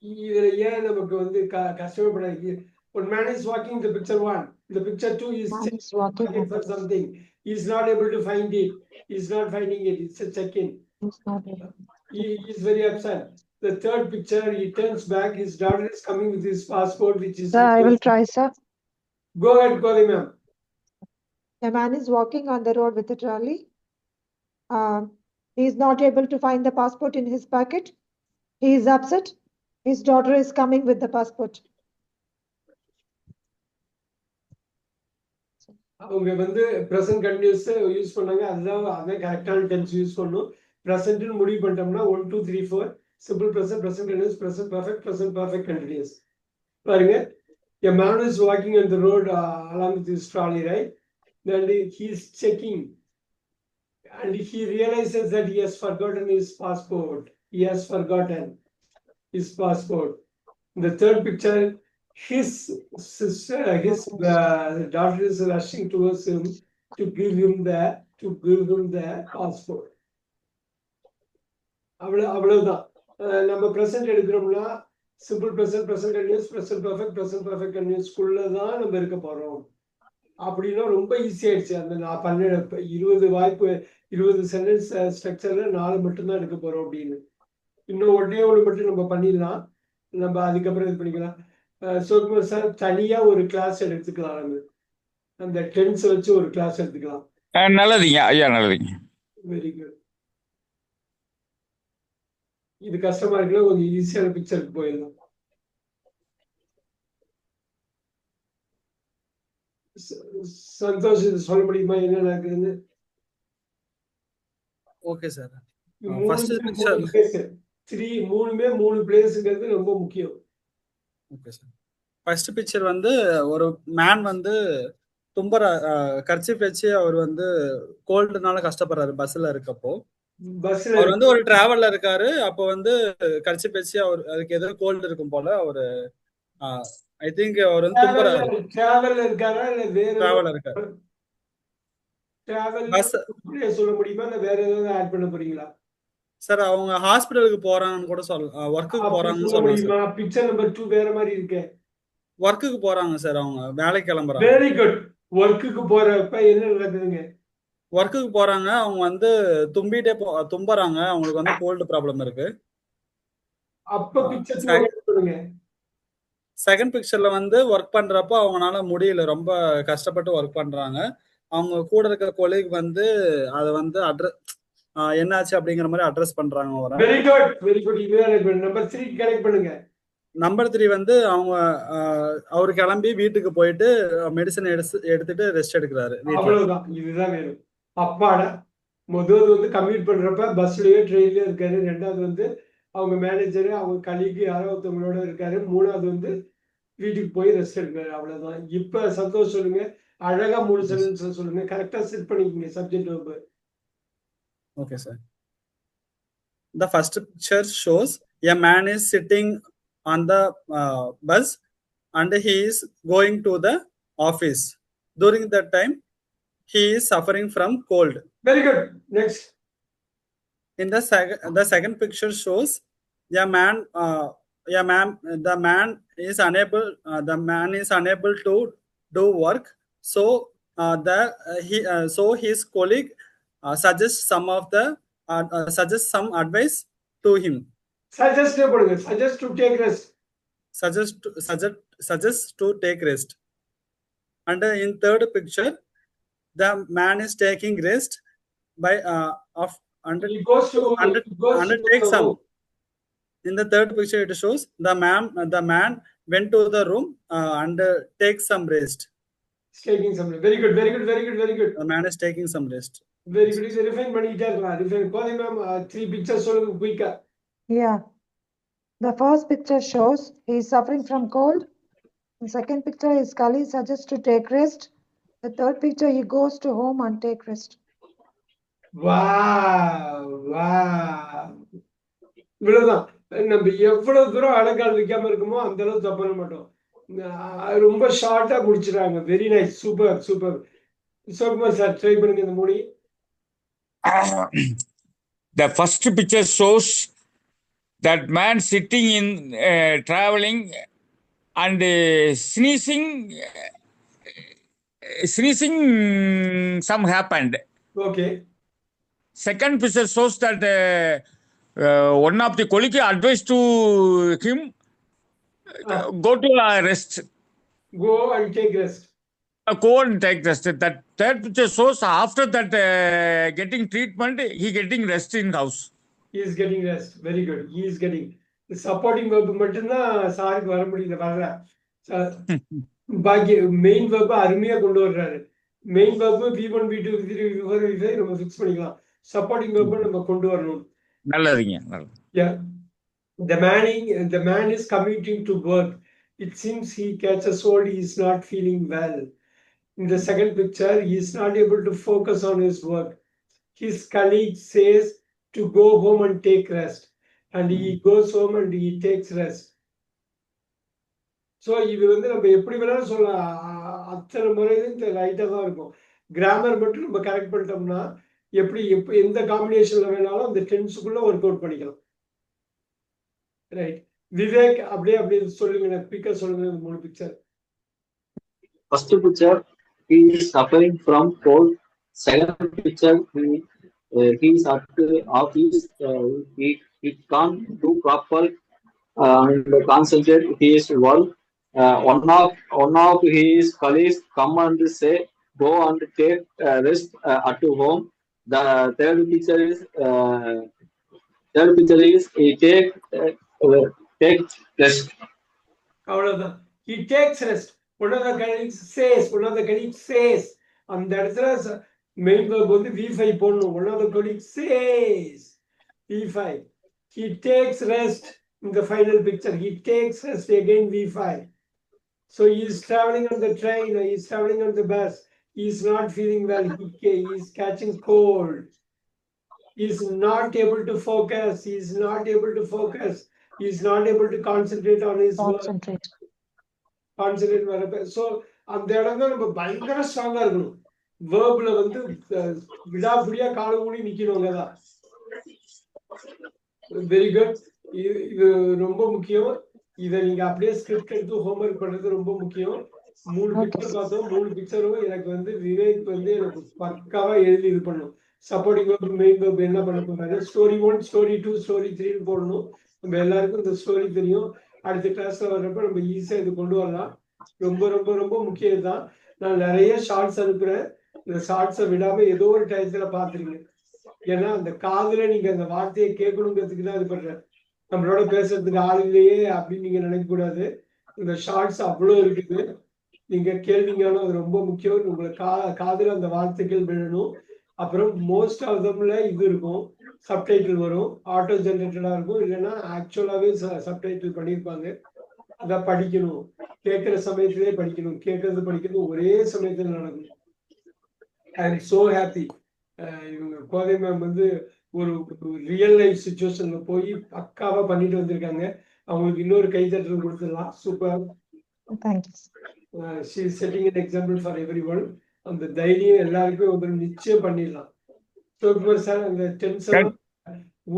இதுல ஏன் நமக்கு வந்து கஷ்டப்படாது? One man is walking, the picture 1. The picture 2 is Man checking is walking pocket for something. He's not able to find it. He's not finding it. It's a check-in. He's not able. He is very upset. The third picture, he turns back. His daughter is coming with his passport, which is. Sir, I will try, sir. Go ahead, Gauri ma'am. A man is walking on the road with a trolley. He is not able to find the passport in his pocket. He is upset. His daughter is coming with the passport. அவங்க வந்து present continuous use பண்ணாங்க. அதான் கரெக்டான tense use பண்ணணும். ப்ரெசென்ட்னு முடிவு பண்ணிட்டோம்னா 1 2 3 4 simple present, present continuous, present perfect continuous. பாருங்க, a man is walking on the road along with his trolley, right? Then he is checking and he realizes that he has forgotten his passport. He has forgotten his passport. In the third picture, his sister, his daughter is rushing towards him to give him the passport. அவ்வளவுதான். நம்ம present எடுக்கிறோம்னா simple present, present continuous, present perfect கண்டினியூஸ்க்குள்ள தான் நம்ம இருக்க போறோம். அப்படின்னா ரொம்ப ஈஸி ஆயிடுச்சு. அந்த நான் 20 சென்டென்ஸ் ஸ்ட்ரக்சர்ல 4 மட்டும்தான் எடுக்க போறோம் அப்படின்னு. இன்னும் ஒன்னே மட்டும் நம்ம பண்ணிடலாம். நம்ம அதுக்கப்புறம் இது பண்ணிக்கலாம். சோகுமார் சார் தனியா ஒரு கிளாஸ் எடுத்துக்கலாம். நம்ம அந்த டென்ஸ் வச்சு ஒரு கிளாஸ் எடுத்துக்கலாம். நல்லதுங்க ஐயா, நல்லதுங்க. Very good. இது கஷ்டமா இருக்குல்ல, கொஞ்சம் ஈஸியான பிக்சருக்கு போயிடலாம். சந்தோஷ், இது சொல்ல முடியுமா என்ன நடக்குதுன்னு? Okay sir. மூணுமே 3 பிளேஸ்ங்கிறது ரொம்ப முக்கியம். Okay sir. ஃபர்ஸ்ட் பிக்சர் வந்து ஒரு மேன் வந்து தும்புற கர்ச்சீஃப் வச்சு அவர் வந்து கோல்டுனால கஷ்டப்படுறாரு பஸ்ல இருக்கப்போ. அவர் வந்து ஒரு டிராவல்ல இருக்காரு. அப்போ வந்து கர்ச்சீஃப் வச்சு அவர் அதுக்கு ஏதோ கோல்டு இருக்கும் போல. அவரு ஐ திங்க் அவர் வந்து தும்புறாரு. டிராவல்ல இருக்காரா இல்ல வேற டிராவல்ல இருக்காரு. டிராவல் சொல்ல முடியுமா இல்ல வேற ஏதாவது ஆட் பண்ண போறீங்களா? சார் அவங்க ஹாஸ்பிடலுக்கு போறாங்கன்னு கூட சொல்லலாம். ஒர்க்குக்கு போறாங்கன்னு சொல்லலாம். பிக்சர் நம்பர் 2 வேற மாதிரி இருக்கு. ஒர்க்குக்கு போறாங்க சார், அவங்க வேலைக்கு கிளம்புறாங்க. Very good. ஒர்க்குக்கு போறப்ப என்ன நடக்குதுங்க? ஒர்க்குக்கு போறாங்க. அவங்க வந்து தும்புறாங்க. அவங்களுக்கு வந்து கோல்டு ப்ராப்ளம் இருக்கு. அப்ப பிக்சர் சொல்லுங்க. செகண்ட் பிக்சர்ல வந்து ஒர்க் பண்றப்போ அவங்களால முடியல, ரொம்ப கஷ்டப்பட்டு ஒர்க் பண்றாங்க. அவங்க கூட இருக்க கொலீக் வந்து அதை வந்து என்னாச்சு அப்படிங்கிற மாதிரி அட்ரஸ் பண்றாங்க. Very good, very good. Number 3 connect பண்ணுங்க. நம்பர் 3 வந்து அவங்க அவரு கிளம்பி வீட்டுக்கு போயிட்டு மெடிசன் எடுத்துட்டு ரெஸ்ட் எடுக்கிறாரு. அவ்வளவுதான், இதுதான் வேணும். அப்பாடா. முதல் வந்து கம்யூட் பண்றப்ப பஸ்லயோ ட்ரெயின்லயோ இருக்காரு. ரெண்டாவது வந்து அவங்க மேனேஜர், அவங்க கலீக் யாரோ ஒருத்தவங்களோட இருக்காரு. மூணாவது வந்து வீட்டுக்கு போய் ரெஸ்ட் எடுக்கிறாரு. அவ்வளவுதான். இப்ப சந்தோஷ் சொல்லுங்க. அழகா 3 சென்டென்ஸ் சொல்லுங்க. கரெக்டா செட் பண்ணிக்கங்க subject verb. Okay, sir. The first picture shows a man is sitting on the bus and he is going to the office. During that time, he is suffering from cold. Very good. Next. In the second picture shows a man. The man is unable to do work. So his colleague suggests some advice to him. Suggest to take rest. Suggest to take rest. And in third picture, the man is taking rest by he goes to take some. In the third picture, it shows the man went to the room and take some rest. Taking some rest. Very good. The man is taking some rest. Very good. Is refine பண்ணிட்டே இருக்கலாம். Refine கோதி ma'am 3 pictures சொல்லுங்க குயிக்கா. Yeah. The first picture shows he is suffering from cold. The second picture, his colleague suggests to take rest. The third picture, he goes to home and take rest. Wow. இவ்வளவுதான். நம்ம எவ்வளவு தூரம் அழகால் வைக்காம இருக்குமோ அந்த அளவுக்கு தப்பு பண்ண மாட்டோம். ரொம்ப ஷார்ட்டா முடிச்சிடறாங்க. Very nice. Super. Sivakumar sir try பண்ணுங்க இந்த மூணையும். The first picture shows that man sitting in traveling and sneezing. Some happened. Okay. Second picture shows that one of the colleague advised to him go to rest. Go and take rest. Go and take rest. That third picture shows after that getting treatment, he getting rest in house. He is getting rest. Very good. He is getting. Supporting verb மட்டும்தான் சாருக்கு வர முடியல, வர்ற பாக்கி main verb அருமையா கொண்டு வர்றாரு. Main verb V1 V2 V3 V4 V5 நம்ம ஃபிக்ஸ் பண்ணிக்கலாம். சப்போர்ட்டிங் வெர்ப் நம்ம கொண்டு வரணும். நல்லதுங்க. Yeah. The man is commuting to work. It seems he catches cold. He is not feeling well. In the second picture, he is not able to focus on his work. His colleague says to go home and take rest. And he goes home and he takes rest. So இது வந்து நம்ம எப்படி வேணாலும் சொல்லலாம். அத்தனை முறையும் ரைட்டாக தான் இருக்கும். கிராமர் மட்டும் நம்ம கரெக்ட் பண்ணிட்டோம்னா எந்த காம்பினேஷன்ல வேணாலும் அந்த டென்ஸுக்குள்ள ஒர்க் அவுட் பண்ணிக்கலாம். ரைட். விவேக் அப்படியே சொல்லுங்க, பிக்க சொல்லுங்க 3 picture. First picture, he is suffering from cold. Second picture, he is at the office. He can't do proper and concentrate his work. One of his colleagues come and say, go and take rest at home. The third picture is he take rest. அவ்வளவுதான். He takes rest. One of the colleagues says. அந்த இடத்துல main verb வந்து V5 போடணும். One of the colleagues says. V5. He takes rest in the final picture. He takes rest again V5. So he is traveling on the train. He is traveling on the bus. He is not feeling well. He is catching cold. He is not able to focus. He is not able to concentrate on his work. Concentrate வரப்ப. So அந்த இடம் தான் நம்ம பயங்கர ஸ்ட்ராங்கா இருக்கணும். வேர்ப்ல வந்து விடாபுடியா காலம் மூடி நிக்கணுங்க தான். Very good. இது ரொம்ப முக்கியம். இதை நீங்க அப்படியே ஸ்கிரிப்ட் எடுத்து ஹோம்ஒர்க் பண்றது ரொம்ப முக்கியம். 3 பிக்சர் பார்த்தோம். 3 பிக்சரும் எனக்கு வந்து விவேக் வந்து எனக்கு பக்காவா எழுதி இது பண்ணும். சப்போர்ட்டிங் வெர்ப், மெயின் வெர்ப் என்ன பண்ண போறாரு, ஸ்டோரி 1 ஸ்டோரி 2 ஸ்டோரி 3 போடணும். நம்ம எல்லாருக்கும் இந்த ஸ்டோரி தெரியும். அடுத்த கிளாஸ்ல வர்றப்ப நம்ம ஈஸியா இது கொண்டு வரலாம். ரொம்ப ரொம்ப ரொம்ப முக்கியம் தான். நான் நிறைய ஷார்ட்ஸ் அனுப்புறேன். இந்த ஷார்ட்ஸை விடாம ஏதோ ஒரு டயத்துல பாத்துருங்க. ஏன்னா அந்த காதுல நீங்க அந்த வார்த்தையை கேட்கணுங்கிறதுக்கு தான் இது பண்றேன். நம்மளோட பேசுறதுக்கு ஆள் இல்லையே அப்படின்னு நீங்க நினைக்க கூடாது. இந்த ஷார்ட்ஸ் அவ்வளோ இருக்குது. நீங்க கேள்விங்களும் அது ரொம்ப முக்கியம். உங்களுக்கு காதுல அந்த வார்த்தைகள் விழணும். அப்புறம் மோஸ்ட் ஆஃப் தம்ல இது இருக்கும், சப்டைட்டில் வரும், ஆட்டோ ஜென்ரேட்டடா இருக்கும், இல்லைன்னா ஆக்சுவலாவே சப்டைட்டில் பண்ணியிருப்பாங்க. அதை படிக்கணும். கேட்கிற சமயத்திலே படிக்கணும். படிக்கிறது ஒரே சமயத்தில் நடக்கணும். I am so happy. இவங்க கோதை மேம் வந்து ஒரு ரியல் லைஃப் சிச்சுவேஷன்ல போய் பக்காவா பண்ணிட்டு வந்திருக்காங்க. அவங்களுக்கு இன்னொரு கைத்தட்டல் கொடுத்துடலாம். Super. She is setting an example for everyone. அந்த தைரியம் எல்லாருக்கும் வந்து நிச்சயம் பண்ணிடலாம். சிவகுமார் சார் அந்த டென்ஷன்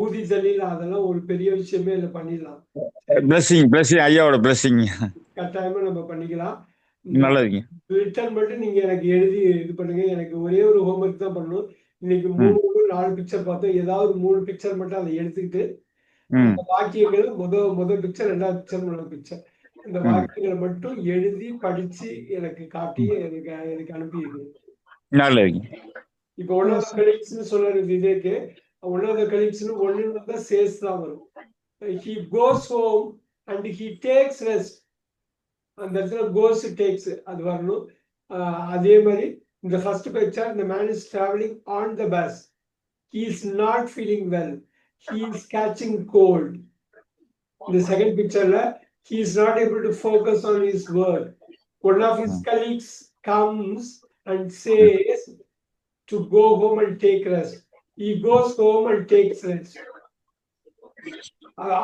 ஊதி தள்ளில அதெல்லாம் ஒரு பெரிய விஷயமே இல்லை, பண்ணிடலாம். பிளஸிங் ஐயாவோட பிளஸிங் கட்டாயமா நம்ம பண்ணிக்கலாம். நல்லதுங்க. ரிட்டர்ன் மட்டும் நீங்க எனக்கு எழுதி இது பண்ணுங்க. எனக்கு ஒரே ஒரு ஹோம்ஒர்க் தான் பண்ணணும். இன்னைக்கு 3-4 பிக்சர் பார்த்தோம். ஏதாவது 3 பிக்சர் மட்டும் அதை எடுத்துக்கிட்டு வாக்கியங்கள் முதல் பிக்சர், 2வது பிக்சர், 3வது பிக்சர், இந்த வாக்கியங்களை மட்டும் எழுதி படிச்சு எனக்கு காட்டி எனக்கு அனுப்பிடுங்க. நல்லதுங்க. இப்ப ஒன் ஆஃப் த கலீக்ஸ்னு சொல்றாரு விவேக். ஒன் ஆஃப் த கலீக்ஸ்னு ஒன்னு வந்தா சேஸ் தான் வரும். he goes home and he takes rest. அந்த இடத்துல goes takes அது வரணும். அதே மாதிரி இந்த first picture, the man is traveling on the bus. He is not feeling well. He is catching cold. இந்த செகண்ட் பிக்சர்ல he is not able to focus on his work. One of his colleagues comes and says to go home and take rest. He goes home and takes rest.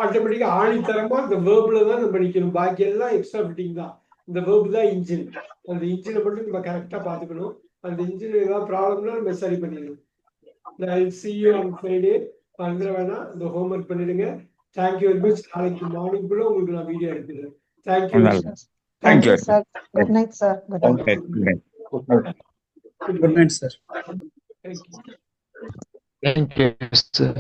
ஆட்டோமேட்டிக்கா ஆணித்தரமா இந்த வேர்ப்ல தான் நம்ம படிக்கணும். பாக்கி எல்லாம் extra fitting தான். இந்த வேர்ப் தான் இன்ஜின். அந்த இன்ஜினை மட்டும் நம்ம கரெக்டா பாத்துக்கணும். அந்த இன்ஜின் ஏதாவது ப்ராப்ளம்னா நம்ம சரி பண்ணிடலாம். நான் see you on Friday. வந்துட வேணாம், இந்த ஹோம்ஒர்க் பண்ணிடுங்க. Thank you very much. நாளைக்கு மார்னிங் கூட உங்களுக்கு நான் வீடியோ எடுத்துக்கிறேன். தேங்க்யூ. நல்லது. Thank Thank you. you, sir. Good night, sir. Good night. Okay, good night. Good night sir. Thank you. Thank you, sir.